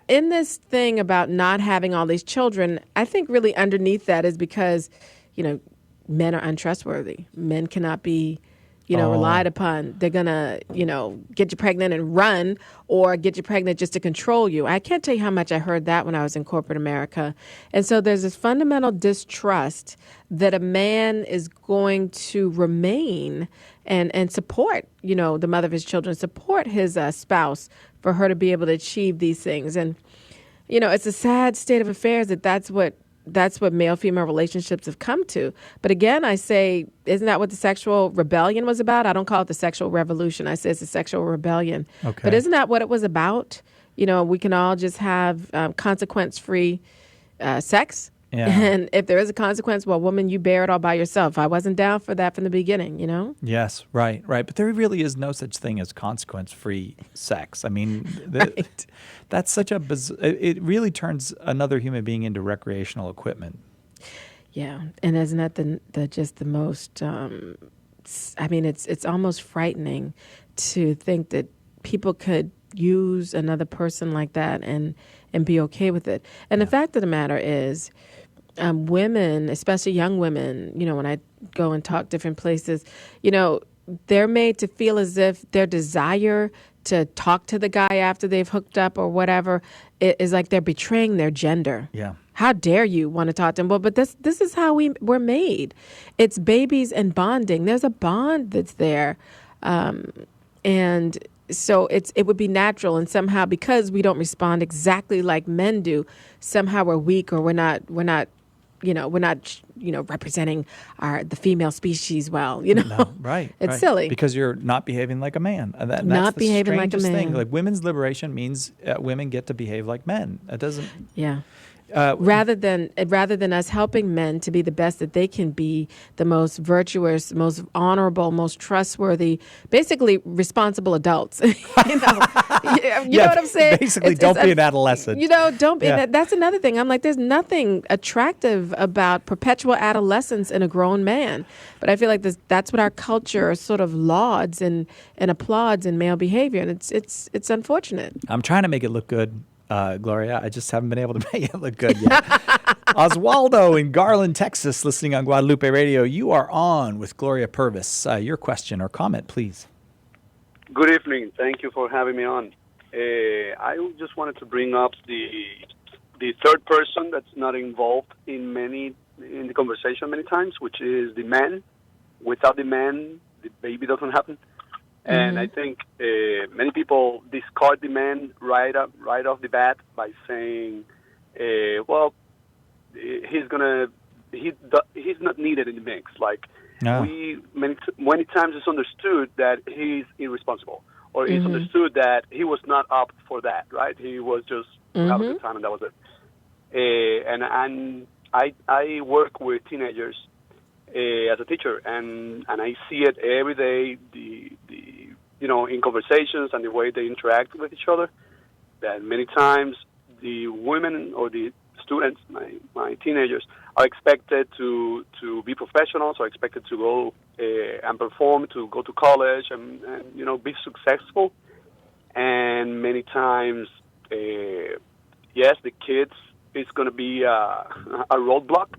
In this thing about not having all these children, I think really underneath that is because, you know, men are untrustworthy. Men cannot be, you know, relied upon. They're going to, you know, get you pregnant and run or get you pregnant just to control you. I can't tell you how much I heard that when I was in corporate America. And so there's this fundamental distrust that a man is going to remain and support, you know, the mother of his children, support his spouse for her to be able to achieve these things. And, you know, it's a sad state of affairs that's what male-female relationships have come to. But again, I say, isn't that what the sexual rebellion was about? I don't call it the sexual revolution. I say it's a sexual rebellion. Okay. But isn't that what it was about? You know, we can all just have consequence-free sex. Yeah. And if there is a consequence, well, woman, you bear it all by yourself. I wasn't down for that from the beginning, you know? Yes, right. But there really is no such thing as consequence-free sex. I mean, that's such a it really turns another human being into recreational equipment. Yeah, and isn't that the most? I mean, it's almost frightening to think that people could use another person like that and be okay with it. And the fact of the matter is, women, especially young women, you know, when I go and talk different places, you know, they're made to feel as if their desire to talk to the guy after they've hooked up or whatever is like they're betraying their gender. Yeah. How dare you want to talk to him? Well, but this is how we're made. It's babies and bonding. There's a bond that's there. And so it would be natural, and somehow because we don't respond exactly like men do, somehow we're weak or we're not representing the female species well. You know, no, right? It's silly because you're not behaving like a man. And that's not the behaving like a man. Thing. Like women's liberation means women get to behave like men. It doesn't. Yeah. Rather than us helping men to be the best that they can be, the most virtuous, most honorable, most trustworthy, basically responsible adults. you know what I'm saying? Basically, don't be an adolescent. You know, don't be. Yeah. That's another thing. I'm like, there's nothing attractive about perpetual adolescence in a grown man. But I feel like that's what our culture sort of lauds and applauds in male behavior, and it's unfortunate. I'm trying to make it look good. Gloria, I just haven't been able to make it look good yet. Oswaldo in Garland, Texas, listening on Guadalupe Radio. You are on with Gloria Purvis. Your question or comment, please. Good evening. Thank you for having me on. I just wanted to bring up the third person that's not involved in the conversation many times, which is the man. Without the man, the baby doesn't happen. And I think many people discard the man right off the bat by saying, "Well, he's not needed in the mix." Like many times it's understood that he's irresponsible, or it's understood that he was not up for that. Right? He was just having a good time, and that was it. And I work with teenagers as a teacher, and I see it every day, in conversations and the way they interact with each other, that many times the women or the students, my teenagers, are expected to be professionals, are expected to go and perform, to go to college and be successful. And many times, yes, the kids is going to be a roadblock,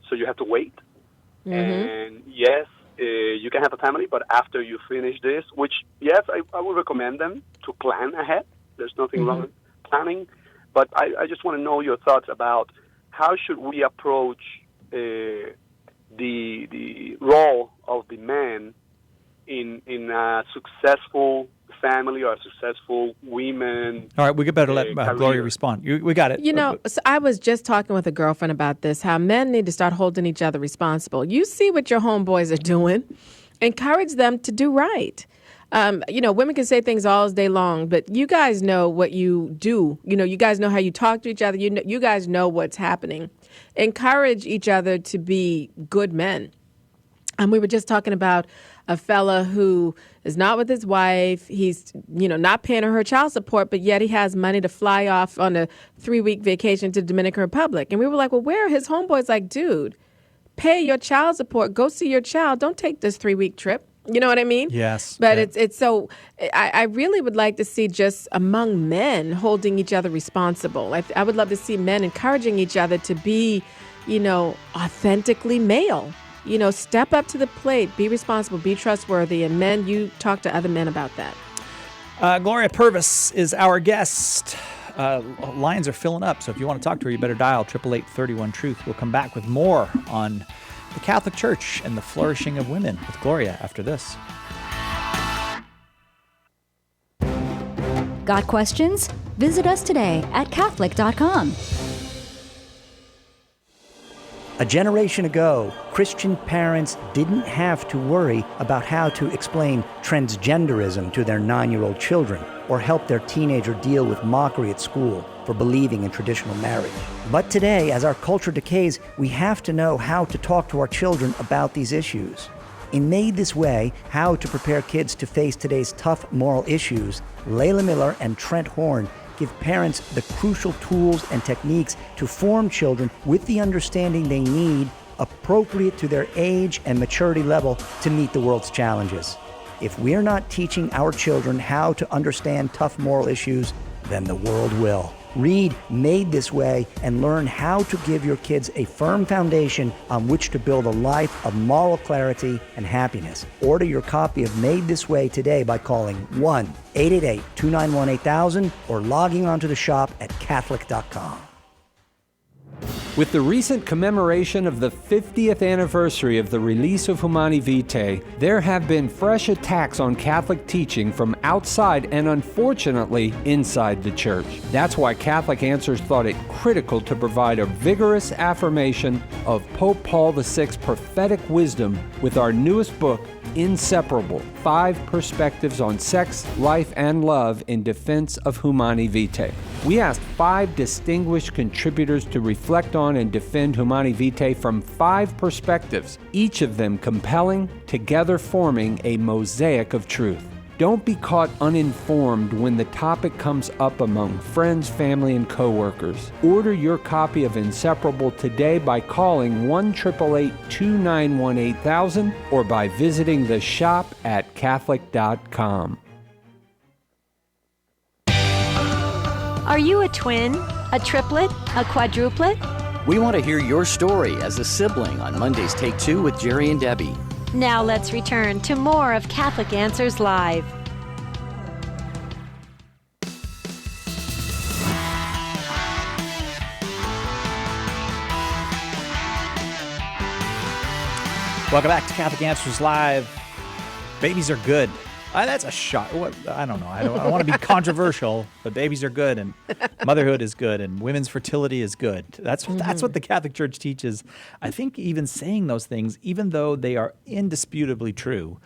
so you have to wait. And yes, you can have a family, but after you finish this, which, yes, I would recommend them to plan ahead. There's nothing wrong with planning. But I just want to know your thoughts about how should we approach the role of the man in a successful family or a successful women. All right, we better let Gloria respond. We got it. You know, so I was just talking with a girlfriend about this, how men need to start holding each other responsible. You see what your homeboys are doing. Encourage them to do right. You know, women can say things all day long, but you guys know what you do. You know, you guys know how you talk to each other. You guys know what's happening. Encourage each other to be good men. And we were just talking about a fella who is not with his wife. He's, you know, not paying her child support, but yet he has money to fly off on a 3-week vacation to Dominican Republic. And we were like, well, where are his homeboys? Like, dude, pay your child support. Go see your child. Don't take this 3-week trip. You know what I mean? Yes. But it's so, I really would like to see just among men holding each other responsible. I would love to see men encouraging each other to be, you know, authentically male. You know, step up to the plate, be responsible, be trustworthy, and men, you talk to other men about that. Gloria Purvis is our guest. Lines are filling up, so if you want to talk to her, you better dial 888-31-TRUTH. We'll come back with more on the Catholic Church and the flourishing of women with Gloria after this. Got questions? Visit us today at Catholic.com. A generation ago, Christian parents didn't have to worry about how to explain transgenderism to their 9-year-old children or help their teenager deal with mockery at school for believing in traditional marriage. But today, as our culture decays, we have to know how to talk to our children about these issues. In Made This Way, How to Prepare Kids to Face Today's Tough Moral Issues, Layla Miller and Trent Horn give parents the crucial tools and techniques to form children with the understanding they need, appropriate to their age and maturity level to meet the world's challenges. If we're not teaching our children how to understand tough moral issues, then the world will. Read Made This Way and learn how to give your kids a firm foundation on which to build a life of moral clarity and happiness. Order your copy of Made This Way today by calling 1-888-291-8000 or logging onto the shop at Catholic.com. With the recent commemoration of the 50th anniversary of the release of Humani Vitae, there have been fresh attacks on Catholic teaching from outside and unfortunately inside the Church. That's why Catholic Answers thought it critical to provide a vigorous affirmation of Pope Paul VI's prophetic wisdom with our newest book, Inseparable: 5 Perspectives on Sex, Life, and Love in Defense of Humani Vitae. We asked 5 distinguished contributors to reflect on and defend Humani Vitae from 5 perspectives, each of them compelling, together forming a mosaic of truth. Don't be caught uninformed when the topic comes up among friends, family, and coworkers. Order your copy of Inseparable today by calling 1-888-291-8000 or by visiting the shop at Catholic.com. Are you a twin, a triplet, a quadruplet? We want to hear your story as a sibling on Monday's Take 2 with Jerry and Debbie. Now let's return to more of Catholic Answers Live. Welcome back to Catholic Answers Live. Babies are good. That's a shot. I don't know. I don't want to be controversial, but babies are good, and motherhood is good, and women's fertility is good. That's what the Catholic Church teaches. I think even saying those things, even though they are indisputably true,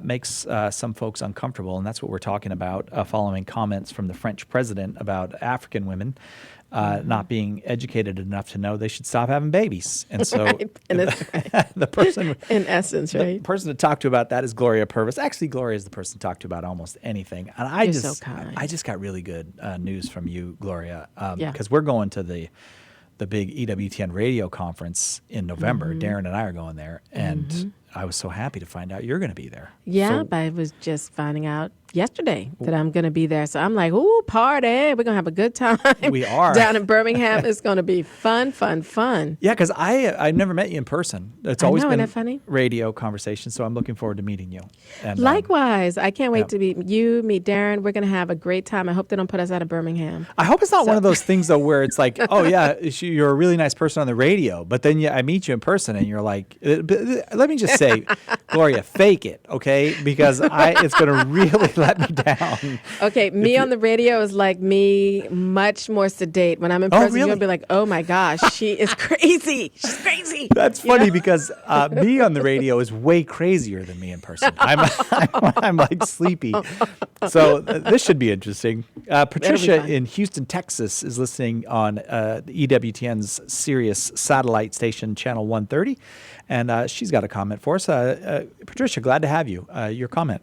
makes some folks uncomfortable, and that's what we're talking about following comments from the French president about African women not being educated enough to know they should stop having babies. And so the person, in essence, right? The person to talk to about that is Gloria Purvis. Actually, Gloria is the person to talk to about almost anything. And I just got really good news from you, Gloria, because we're going to the big EWTN radio conference in November. Mm-hmm. Darren and I are going there, and I was so happy to find out you're going to be there. Yeah, but I was just finding out yesterday that I'm going to be there. So I'm like, ooh, party. We're going to have a good time. We are. Down in Birmingham. It's going to be fun, fun, fun. Yeah, because I've never met you in person. It's I always know, been isn't that funny? radio conversation, so I'm looking forward to meeting you. And, Likewise. I can't wait yeah. to meet you, meet Darren. We're going to have a great time. I hope they don't put us out of Birmingham. I hope it's not one of those things, though, where it's like, oh, yeah, you're a really nice person on the radio, but then I meet you in person and you're like, let me just say, Gloria, fake it, okay? Because it's going to really let me down. Okay, me on the radio is like me, much more sedate. When I'm in person, really? you'll be like, oh my gosh, she is crazy. She's crazy. That's funny because me on the radio is way crazier than me in person. I'm like sleepy. So this should be interesting. Patricia in Houston, Texas is listening on EWTN's Sirius satellite station, channel 130. And she's got a comment for us. Patricia, glad to have you. Your comment.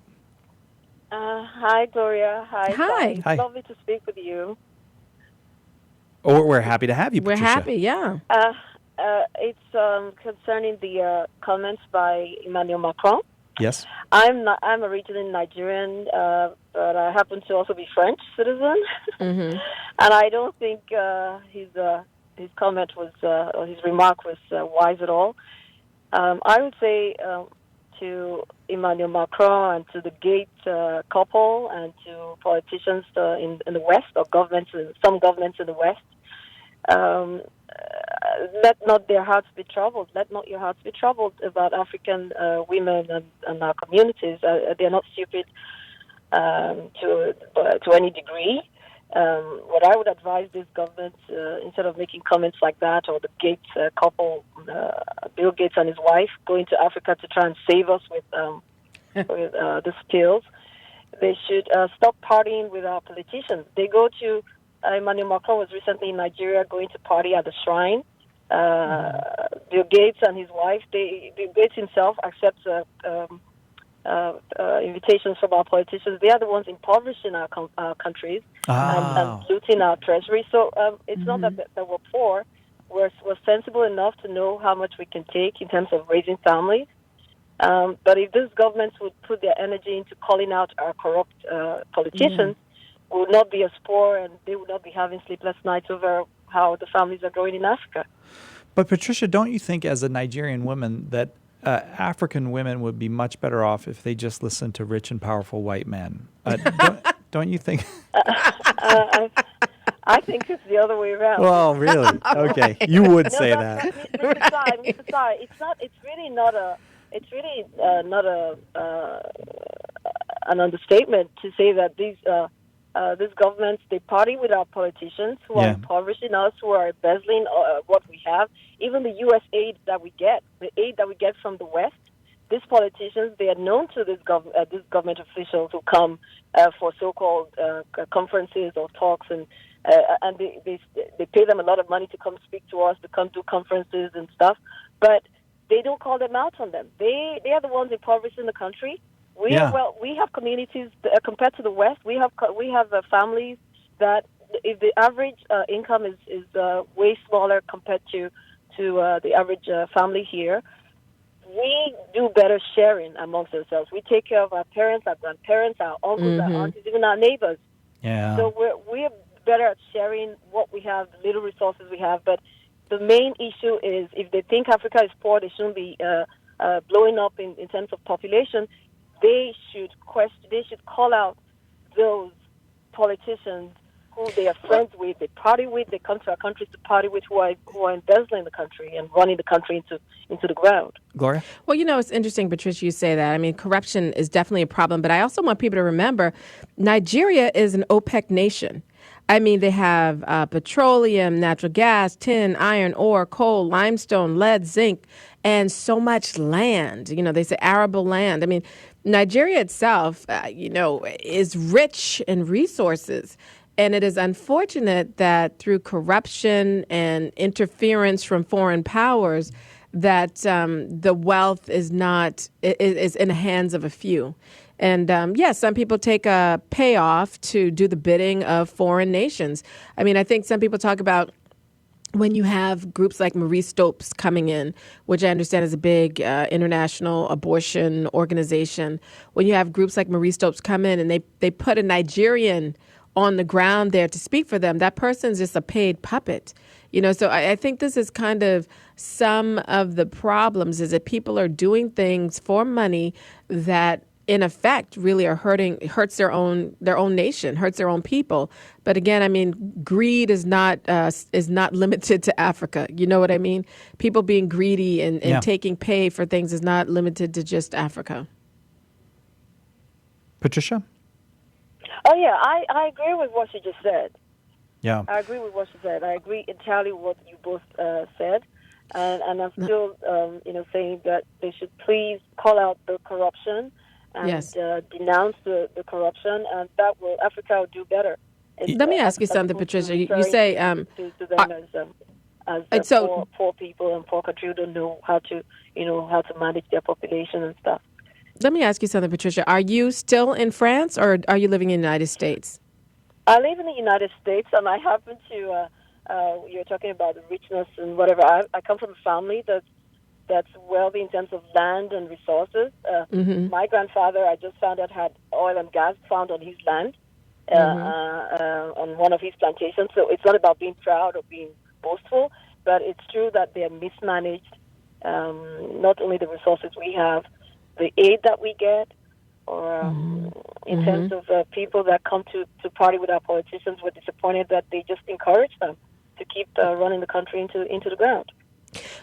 Hi, Gloria. Hi. Hi. Hi. Lovely to speak with you. Oh, we're happy to have you, Patricia. We're happy, yeah. It's concerning the comments by Emmanuel Macron. Yes. I'm originally Nigerian, but I happen to also be French citizen. Mm-hmm. And I don't think his comment was, or his remark was wise at all. I would say to Emmanuel Macron and to the Gates couple and to politicians in the West, or some governments in the West, let not their hearts be troubled. Let not your hearts be troubled about African women and our communities. They're not stupid to any degree. What I would advise this government, instead of making comments like that, or the Gates couple, Bill Gates and his wife, going to Africa to try and save us with the spills, they should stop partying with our politicians. They go to Emmanuel Macron was recently in Nigeria going to party at the shrine. Bill Gates and his wife, Bill Gates himself accepts invitations from our politicians. They are the ones impoverishing our countries and looting our treasury. So it's not that we're poor. We're sensible enough to know how much we can take in terms of raising families. But if these governments would put their energy into calling out our corrupt politicians, we would not be as poor, and they would not be having sleepless nights over how the families are growing in Africa. But Patricia, don't you think as a Nigerian woman that African women would be much better off if they just listened to rich and powerful white men? Don't you think? I think it's the other way around. Well, really? Okay, you would say that. Mr. Tsai, it's really not an understatement to say that these governments, they party with our politicians who are impoverishing us, who are embezzling what we have. Even the U.S. aid that we get, the aid that we get from the West, these politicians, they are known to these government officials who come for so-called conferences or talks, and they pay them a lot of money to come speak to us, to come to conferences and stuff, but they don't call them out on them. They are the ones impoverishing the country. We have communities compared to the West. We have families that, if the average income is way smaller compared to the average family here, we do better sharing amongst ourselves. We take care of our parents, our grandparents, our uncles, our aunties, even our neighbors. Yeah. So we're better at sharing what we have, the little resources we have. But the main issue is, if they think Africa is poor, they shouldn't be blowing up in terms of population. They should call out those politicians who they are friends with, they party with, they come to our countries to party with, who are embezzling the country and running the country into the ground. Gloria? Well, it's interesting, Patricia, you say that. I mean, corruption is definitely a problem, but I also want people to remember Nigeria is an OPEC nation. I mean, they have petroleum, natural gas, tin, iron, ore, coal, limestone, lead, zinc, and so much land. They say arable land. I mean, Nigeria itself, is rich in resources. And it is unfortunate that through corruption and interference from foreign powers, that the wealth is in the hands of a few. And some people take a payoff to do the bidding of foreign nations. I mean, I think some people talk about when you have groups like Marie Stopes coming in, which I understand is a big international abortion organization, when you have groups like Marie Stopes come in and they put a Nigerian on the ground there to speak for them, that person's just a paid puppet. So I think this is kind of some of the problems, is that people are doing things for money that in effect really hurts their own nation, hurts their own people. But again, I mean, greed is not limited to Africa. You know what I mean? People being greedy and taking pay for things is not limited to just Africa. Patricia? Oh, yeah, I agree with what you just said. Yeah. I agree with what you said. I agree entirely with what you both said. And I'm still, saying that they should please call out the corruption and denounce the corruption, and Africa will do better. Let me ask you something, Patricia. You say to them as poor people and poor country who don't know how to manage their population and stuff. Let me ask you something, Patricia. Are you still in France, or are you living in the United States? I live in the United States, and I happen to. You're talking about the richness and whatever. I come from a family that's wealthy in terms of land and resources. My grandfather, I just found out, had oil and gas found on his land, on one of his plantations. So it's not about being proud or being boastful, but it's true that they're mismanaged. Not only the resources we have, the aid that we get, or in terms of people that come to party with our politicians, we're disappointed that they just encourage them to keep running the country into the ground.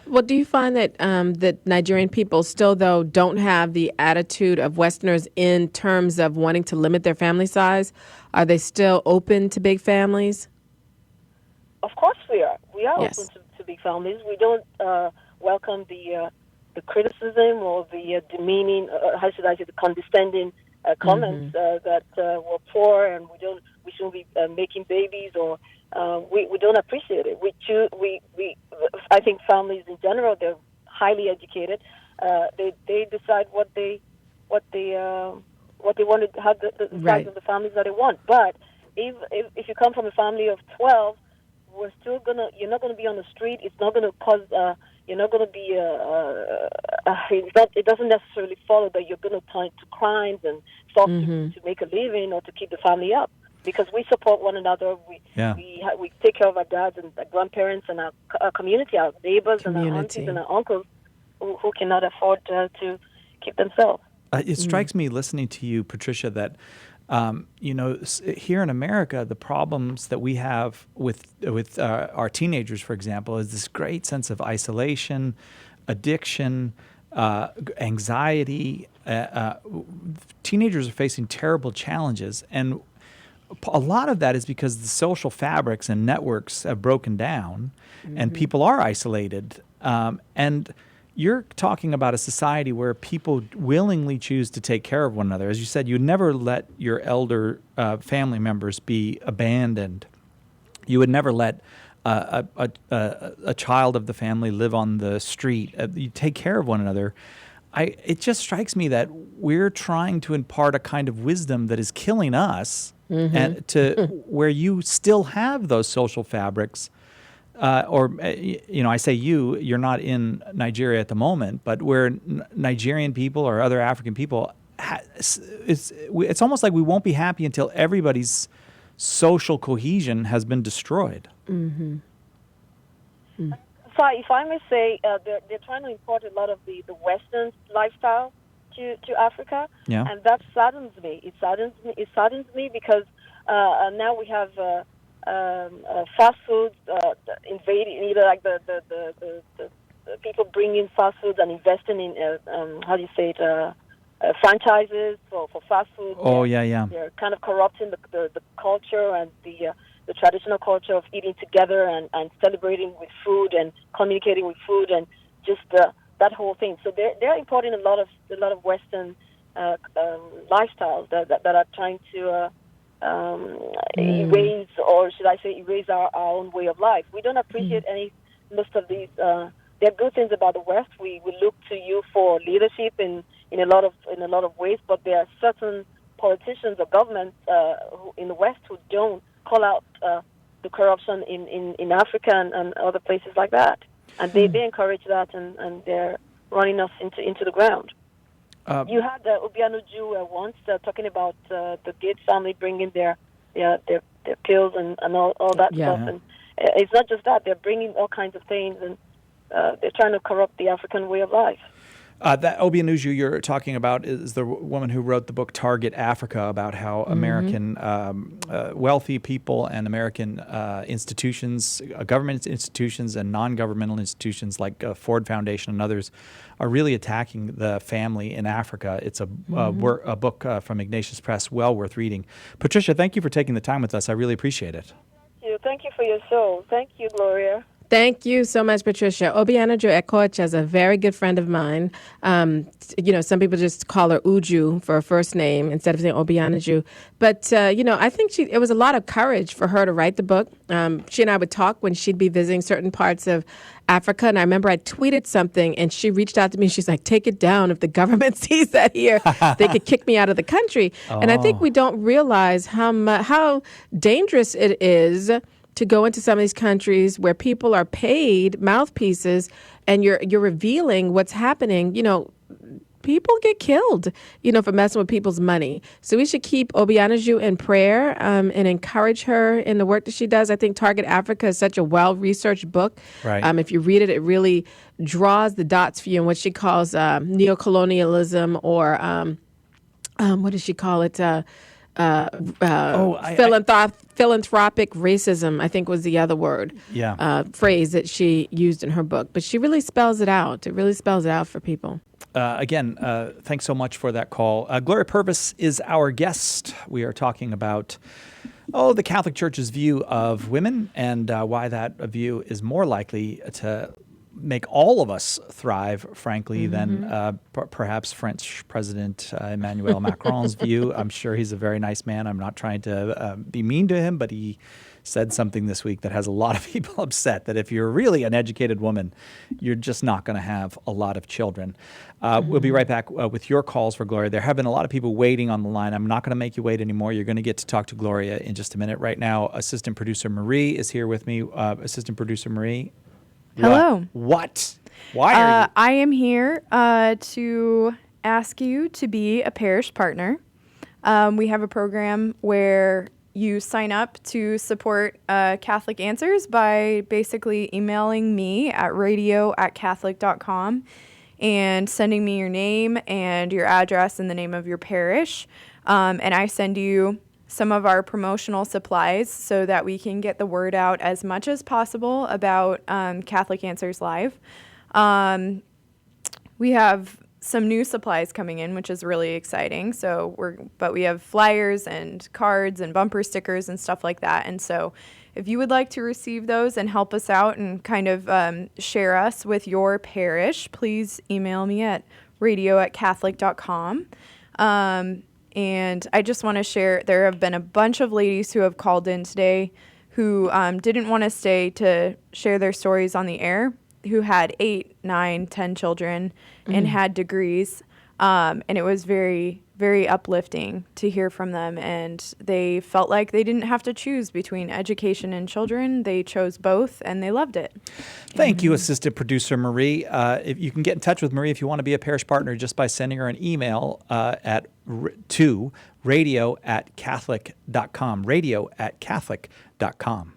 Well, do you find that that Nigerian people still, though, don't have the attitude of Westerners in terms of wanting to limit their family size? Are they still open to big families? Of course we are. We are open to big families. We don't welcome the criticism or the demeaning, the condescending comments that we're poor and we shouldn't be making babies, or we don't appreciate it. I think families in general, they're highly educated. They decide what they want to have the size of the families that they want. But if you come from a family of 12, you're not gonna be on the street. It's not gonna cause. You're not going to be. It doesn't necessarily follow that you're going to turn to crimes and start to make a living or to keep the family up, because we support one another. We take care of our dads and our grandparents and our community, our neighbors and our aunties and our uncles who cannot afford to keep themselves. It strikes me listening to you, Patricia, that here in America, the problems that we have with our teenagers, for example, is this great sense of isolation, addiction, anxiety. Teenagers are facing terrible challenges, and a lot of that is because the social fabrics and networks have broken down, and people are isolated. And you're talking about a society where people willingly choose to take care of one another. As you said, you never let your elder family members be abandoned. You would never let a child of the family live on the street. You take care of one another. It just strikes me that we're trying to impart a kind of wisdom that is killing us, and where you still have those social fabrics. I say you're not in Nigeria at the moment, but where Nigerian people or other African people, it's almost like we won't be happy until everybody's social cohesion has been destroyed. So if I may say, they're trying to import a lot of the Western lifestyle to Africa, and that saddens me. It saddens me because now we have fast food invading, either like the people bringing fast foods and investing in franchises for fast food. They're kind of corrupting the culture and the traditional culture of eating together and celebrating with food and communicating with food and just that whole thing. So they're importing a lot of Western lifestyles that are trying to erase, or should I say, erase our own way of life. We don't appreciate most of these. There are good things about the West. We look to you for leadership in a lot of ways, but there are certain politicians or governments in the West who don't call out the corruption in Africa and other places like that. And they encourage that, and they're running us into the ground. You had Obianuju once talking about the Gates family bringing their pills and all that stuff. And it's not just that; they're bringing all kinds of things, and they're trying to corrupt the African way of life. That Obianuju you're talking about is the woman who wrote the book Target Africa, about how American wealthy people and American institutions, government institutions and non-governmental institutions like Ford Foundation and others are really attacking the family in Africa. It's a book from Ignatius Press, well worth reading. Patricia, thank you for taking the time with us. I really appreciate it. Thank you for your show. Thank you, Gloria. Thank you so much, Patricia. Obianuju Ekocha is a very good friend of mine. Some people just call her Uju for a first name instead of saying Obianuju. But, I think it was a lot of courage for her to write the book. She and I would talk when she'd be visiting certain parts of Africa. And I remember I tweeted something and she reached out to me. She's like, take it down. If the government sees that here, they could kick me out of the country. Oh. And I think we don't realize how dangerous it is to go into some of these countries where people are paid mouthpieces and you're revealing what's happening. People get killed, for messing with people's money. So we should keep Obianuju in prayer and encourage her in the work that she does. I think Target Africa is such a well-researched book. Right. If you read it, it really draws the dots for you in what she calls neocolonialism or what does she call it? Philanthropic racism, I think was the other word, phrase that she used in her book. But she really spells it out. It really spells it out for people. Again, thanks so much for that call. Gloria Purvis is our guest. We are talking about the Catholic Church's view of women and why that view is more likely to make all of us thrive, frankly, than perhaps French President Emmanuel Macron's view. I'm sure he's a very nice man. I'm not trying to be mean to him, but he said something this week that has a lot of people upset, that if you're really an educated woman, you're just not going to have a lot of children. We'll be right back with your calls for Gloria. There have been a lot of people waiting on the line. I'm not going to make you wait anymore. You're going to get to talk to Gloria in just a minute. Right now, Assistant Producer Marie is here with me. Assistant Producer Marie. Hello. What? Why are you? I am here to ask you to be a parish partner. We have a program where you sign up to support Catholic Answers by basically emailing me at radio@catholic.com and sending me your name and your address and the name of your parish. And I send you some of our promotional supplies so that we can get the word out as much as possible about Catholic Answers Live. We have some new supplies coming in, which is really exciting. But we have flyers and cards and bumper stickers and stuff like that. And so if you would like to receive those and help us out and kind of share us with your parish, please email me at radio@catholic.com. And I just want to share, there have been a bunch of ladies who have called in today who didn't want to stay to share their stories on the air, who had 8, 9, 10 children and had degrees. And it was very, very uplifting to hear from them. And they felt like they didn't have to choose between education and children. They chose both, and they loved it. Thank you, Assistant Producer Marie. If you can get in touch with Marie if you want to be a parish partner just by sending her an email to radio@catholic.com, radio@catholic.com.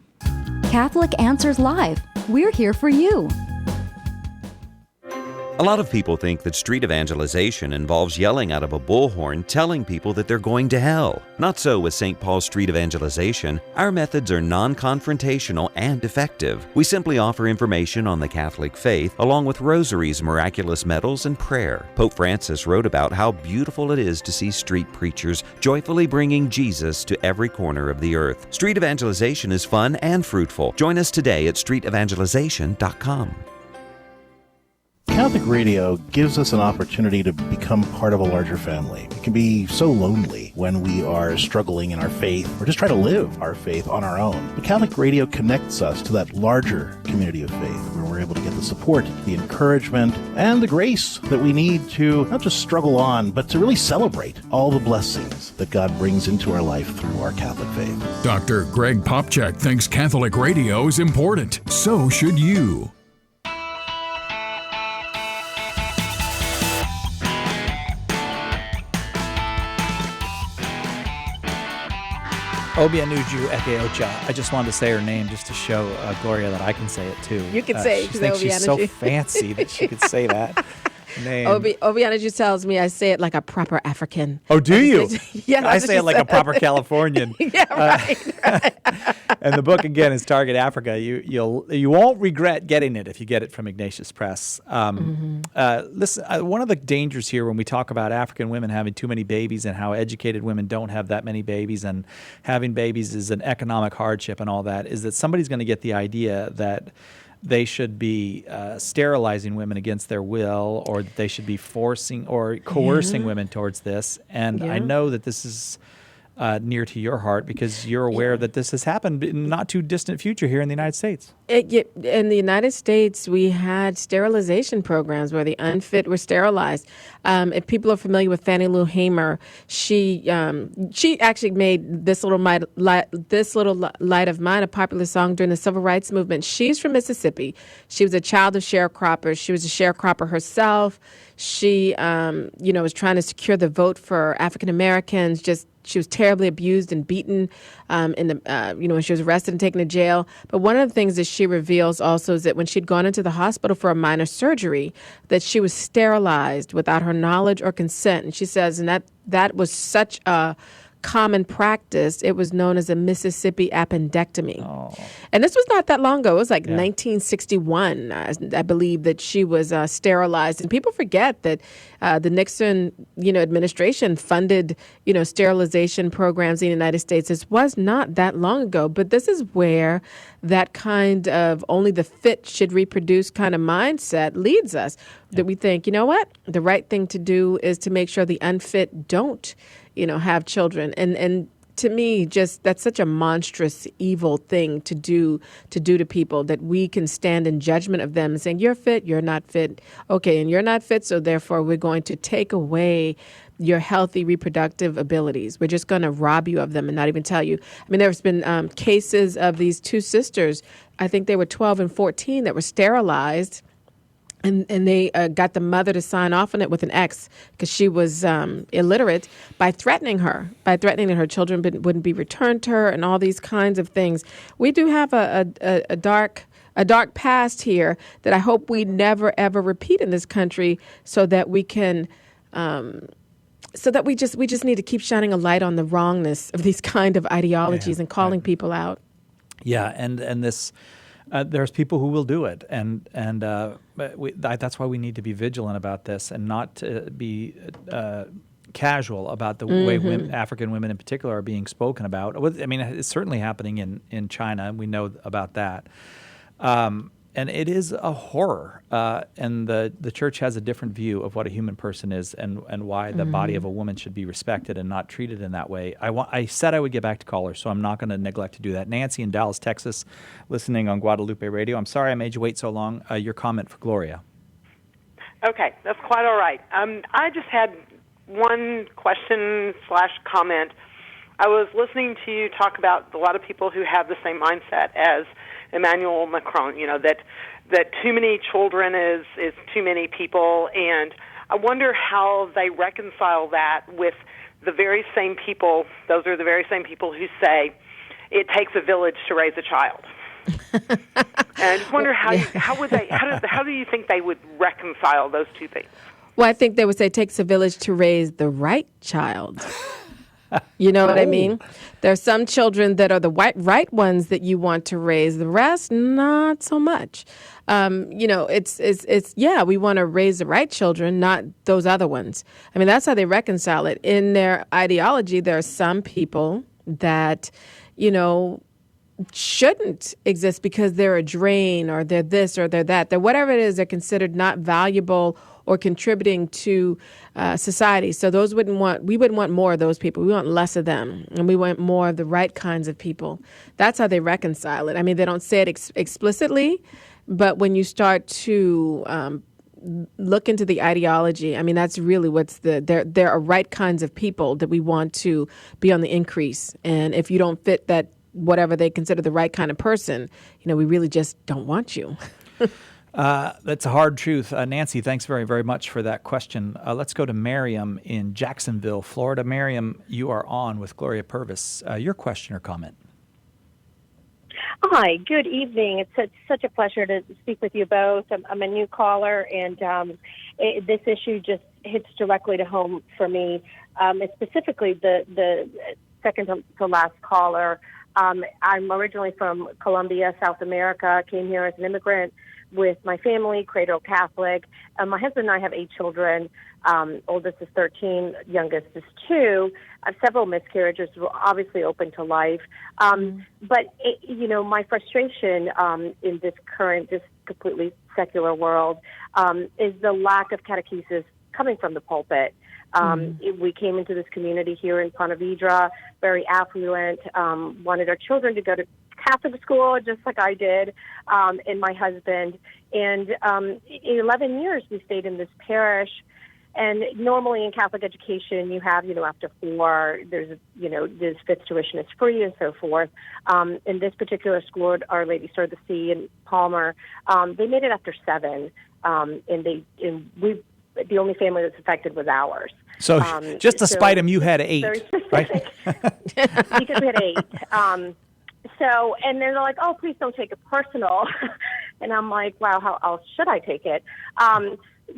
Catholic Answers Live. We're here for you. A lot of people think that street evangelization involves yelling out of a bullhorn telling people that they're going to hell. Not so with St. Paul's Street Evangelization. Our methods are non-confrontational and effective. We simply offer information on the Catholic faith along with rosaries, miraculous medals, and prayer. Pope Francis wrote about how beautiful it is to see street preachers joyfully bringing Jesus to every corner of the earth. Street evangelization is fun and fruitful. Join us today at streetevangelization.com. Catholic radio gives us an opportunity to become part of a larger family. It can be so lonely when we are struggling in our faith or just try to live our faith on our own. But Catholic radio connects us to that larger community of faith where we're able to get the support, the encouragement, and the grace that we need to not just struggle on, but to really celebrate all the blessings that God brings into our life through our Catholic faith. Dr. Greg Popcak thinks Catholic radio is important. So should you. Obianuju Ekeocha. I just wanted to say her name just to show Gloria that I can say it too. You can say it. She thinks she's so fancy that she could say that name. Obianuju tells me I say it like a proper African. Oh, do you? Yeah, I say it like a proper Californian. Yeah, right. And the book again is Target Africa. You won't regret getting it if you get it from Ignatius Press. Listen, one of the dangers here when we talk about African women having too many babies and how educated women don't have that many babies and having babies is an economic hardship and all that is that somebody's going to get the idea that they should be sterilizing women against their will, or that they should be forcing or coercing women towards this. And I know that this is near to your heart because you're aware that this has happened in not too distant future here in the United States. In the United States, we had sterilization programs where the unfit were sterilized. If people are familiar with Fannie Lou Hamer, she actually made This Little Light of Mine a popular song during the Civil Rights Movement. She's from Mississippi. She was a child of sharecroppers. She was a sharecropper herself. She, was trying to secure the vote for African Americans. She was terribly abused and beaten when she was arrested and taken to jail. But one of the things that she reveals also is that when she'd gone into the hospital for a minor surgery, that she was sterilized without her knowledge or consent. And she says, and that was such a common practice. It was known as a Mississippi appendectomy. Oh. And this was not that long ago. It was like 1961, I believe, that she was sterilized. And people forget that the Nixon, administration funded, sterilization programs in the United States. This was not that long ago. But this is where that kind of only the fit should reproduce kind of mindset leads us. That we think, you know what? The right thing to do is to make sure the unfit don't have children. And to me, just that's such a monstrous, evil thing to do to people, that we can stand in judgment of them and saying, you're fit, you're not fit. Okay, and you're not fit, so therefore we're going to take away your healthy reproductive abilities. We're just going to rob you of them and not even tell you. I mean, there's been cases of these two sisters, I think they were 12 and 14, that were sterilized. And they got the mother to sign off on it with an X because she was illiterate by threatening that her children wouldn't be returned to her and all these kinds of things. We do have a dark past here that I hope we never, ever repeat in this country so that we can so that we just need to keep shining a light on the wrongness of these kind of ideologies and calling people out. Yeah, and this... there's people who will do it, and that's why we need to be vigilant about this and not to be casual about the way African women in particular are being spoken about. I mean, it's certainly happening in China, and we know about that. And it is a horror, and the church has a different view of what a human person is and why the body of a woman should be respected and not treated in that way. I said I would get back to callers, so I'm not going to neglect to do that. Nancy in Dallas, Texas, listening on Guadalupe Radio. I'm sorry I made you wait so long. Your comment for Gloria. Okay, that's quite all right. I just had one question/comment. I was listening to you talk about a lot of people who have the same mindset as Emmanuel Macron, that too many children is too many people, and I wonder how they reconcile that with the very same people. Those are the very same people who say it takes a village to raise a child. And I just wonder how do you think they would reconcile those two things? Well, I think they would say it takes a village to raise the right child. You know what I mean? There are some children that are the right ones that you want to raise. The rest, not so much. It's we want to raise the right children, not those other ones. I mean, that's how they reconcile it. In their ideology, there are some people that, shouldn't exist because they're a drain or they're this or they're that. They're whatever it is, they're considered not valuable or contributing to society. So we wouldn't want more of those people. We want less of them, and we want more of the right kinds of people. That's how they reconcile it. I mean, they don't say it explicitly, but when you start to look into the ideology, I mean, that's really there are right kinds of people that we want to be on the increase. And if you don't fit that, whatever they consider the right kind of person, we really just don't want you. That's a hard truth. Nancy, thanks very, very much for that question. Let's go to Miriam in Jacksonville, Florida. Miriam, you are on with Gloria Purvis. Your question or comment? Hi, good evening. It's such a pleasure to speak with you both. I'm a new caller, and this issue just hits directly to home for me. Specifically, the second to last caller. I'm originally from Colombia, South America. Came here as an immigrant with my family, cradle Catholic. My husband and I have 8 children. Oldest is 13, youngest is 2. I have several miscarriages. We're obviously open to life. But, my frustration in this completely secular world is the lack of catechesis coming from the pulpit. We came into this community here in Ponte Vedra, very affluent, wanted our children to go to Catholic school, just like I did, and my husband. And 11 years we stayed in this parish. And normally in Catholic education, you have, after 4, there's fifth tuition is free and so forth. In this particular school, Our Lady Stir of the Sea in Palmer, they made it after 7, the only family that's affected was ours. So just to spite them, you had 8, right? Because we had 8. And they're like, oh, please don't take it personal. And I'm like, wow, how else should I take it?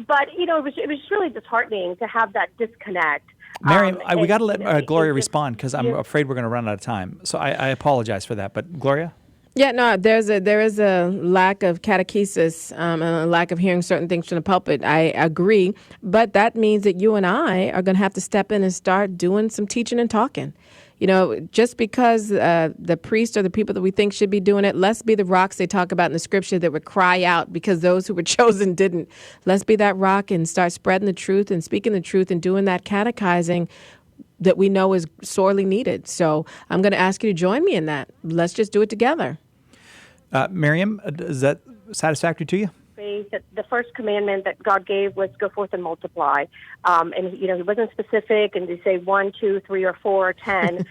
But, it was really disheartening to have that disconnect. Miriam, we got to let Gloria respond because I'm afraid we're going to run out of time. So I apologize for that. But Gloria? Yeah, no, there is a lack of catechesis and a lack of hearing certain things from the pulpit. I agree. But that means that you and I are going to have to step in and start doing some teaching and talking. Just because the priest or the people that we think should be doing it, let's be the rocks they talk about in the scripture that would cry out because those who were chosen didn't. Let's be that rock and start spreading the truth and speaking the truth and doing that catechizing that we know is sorely needed. So I'm going to ask you to join me in that. Let's just do it together. Miriam, is that satisfactory to you? The first commandment that God gave was go forth and multiply. And, he wasn't specific and to say 1, 2, 3, or 4, or 10.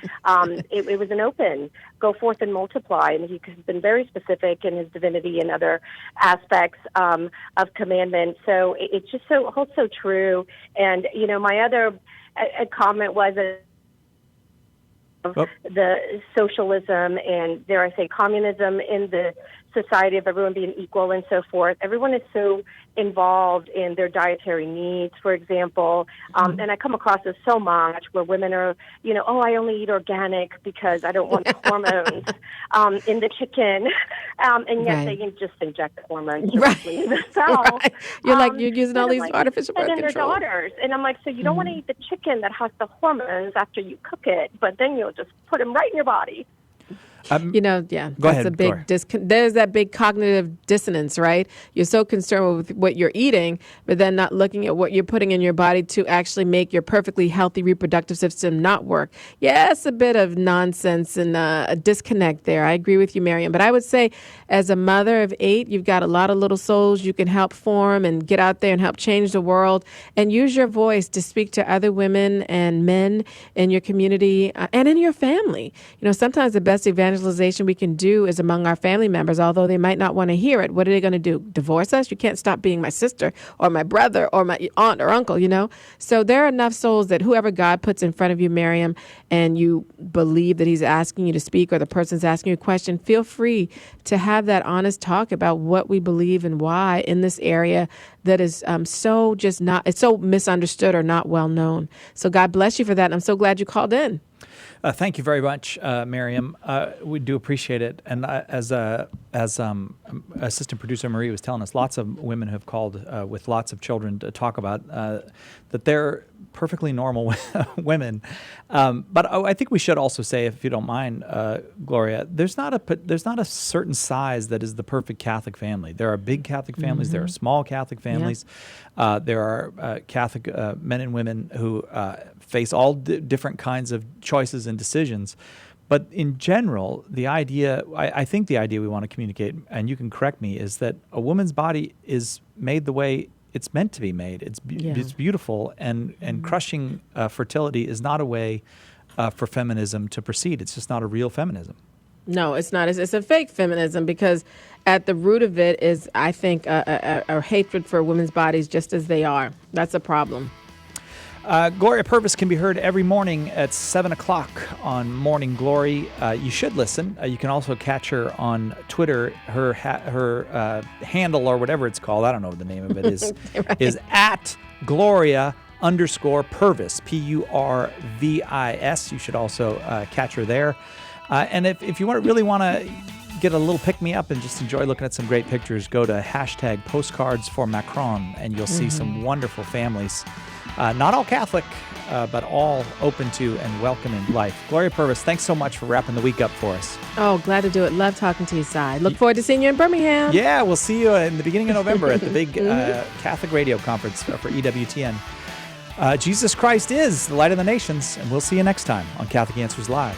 It was an open, go forth and multiply. And he's been very specific in his divinity and other aspects of commandment. So it's just holds so true. And, my other comment was the socialism and, dare I say, communism in the society of everyone being equal and so forth. Everyone is so involved in their dietary needs, for example. And I come across this so much where women are, I only eat organic because I don't want hormones in the chicken. And yet they can just inject the hormones directly in the cell. Right. You're you're using all these artificial birth control. And then their daughters. And I'm like, so you don't want to eat the chicken that has the hormones after you cook it, but then you'll just put them right in your body. Go that's ahead, a big there's that big cognitive dissonance, right? You're so concerned with what you're eating, but then not looking at what you're putting in your body to actually make your perfectly healthy reproductive system not work. Yeah, it's a bit of nonsense and a disconnect there. I agree with you, Miriam. But I would say as a mother of 8, you've got a lot of little souls you can help form and get out there and help change the world and use your voice to speak to other women and men in your community and in your family. Sometimes the best evangelization we can do is among our family members, although they might not want to hear it. What are they going to do? Divorce us? You can't stop being my sister or my brother or my aunt or uncle, So there are enough souls that whoever God puts in front of you, Miriam, and you believe that he's asking you to speak or the person's asking you a question, feel free to have that honest talk about what we believe and why in this area that is it's so misunderstood or not well known. So God bless you for that. And I'm so glad you called in. Thank you very much, Miriam. We do appreciate it. And as assistant producer Marie was telling us, lots of women have called with lots of children to talk about that they're perfectly normal women. But I think we should also say, if you don't mind, Gloria, there's not a certain size that is the perfect Catholic family. There are big Catholic families. There are small Catholic families. There are Catholic men and women who face all different kinds of choices and decisions. But in general, the idea, I think the idea we want to communicate, and you can correct me, is that a woman's body is made the way it's meant to be made. It's beautiful, and crushing fertility is not a way for feminism to proceed. It's just not a real feminism. No, it's not. It's a fake feminism, because at the root of it is, I think, a hatred for women's bodies just as they are. That's a problem. Gloria Purvis can be heard every morning at 7 o'clock on Morning Glory. You should listen. You can also catch her on Twitter. Her handle, or whatever it's called, I don't know what the name of it is, right, is at Gloria_Purvis, Purvis. You should also catch her there. And if you really want to get a little pick-me-up and just enjoy looking at some great pictures, go to #postcards for Macron, and you'll see some wonderful families. Not all Catholic, but all open to and welcoming life. Gloria Purvis, thanks so much for wrapping the week up for us. Oh, glad to do it. Love talking to you, Si. Look forward to seeing you in Birmingham. Yeah, we'll see you in the beginning of November at the big Catholic radio conference for EWTN. Jesus Christ is the light of the nations, and we'll see you next time on Catholic Answers Live.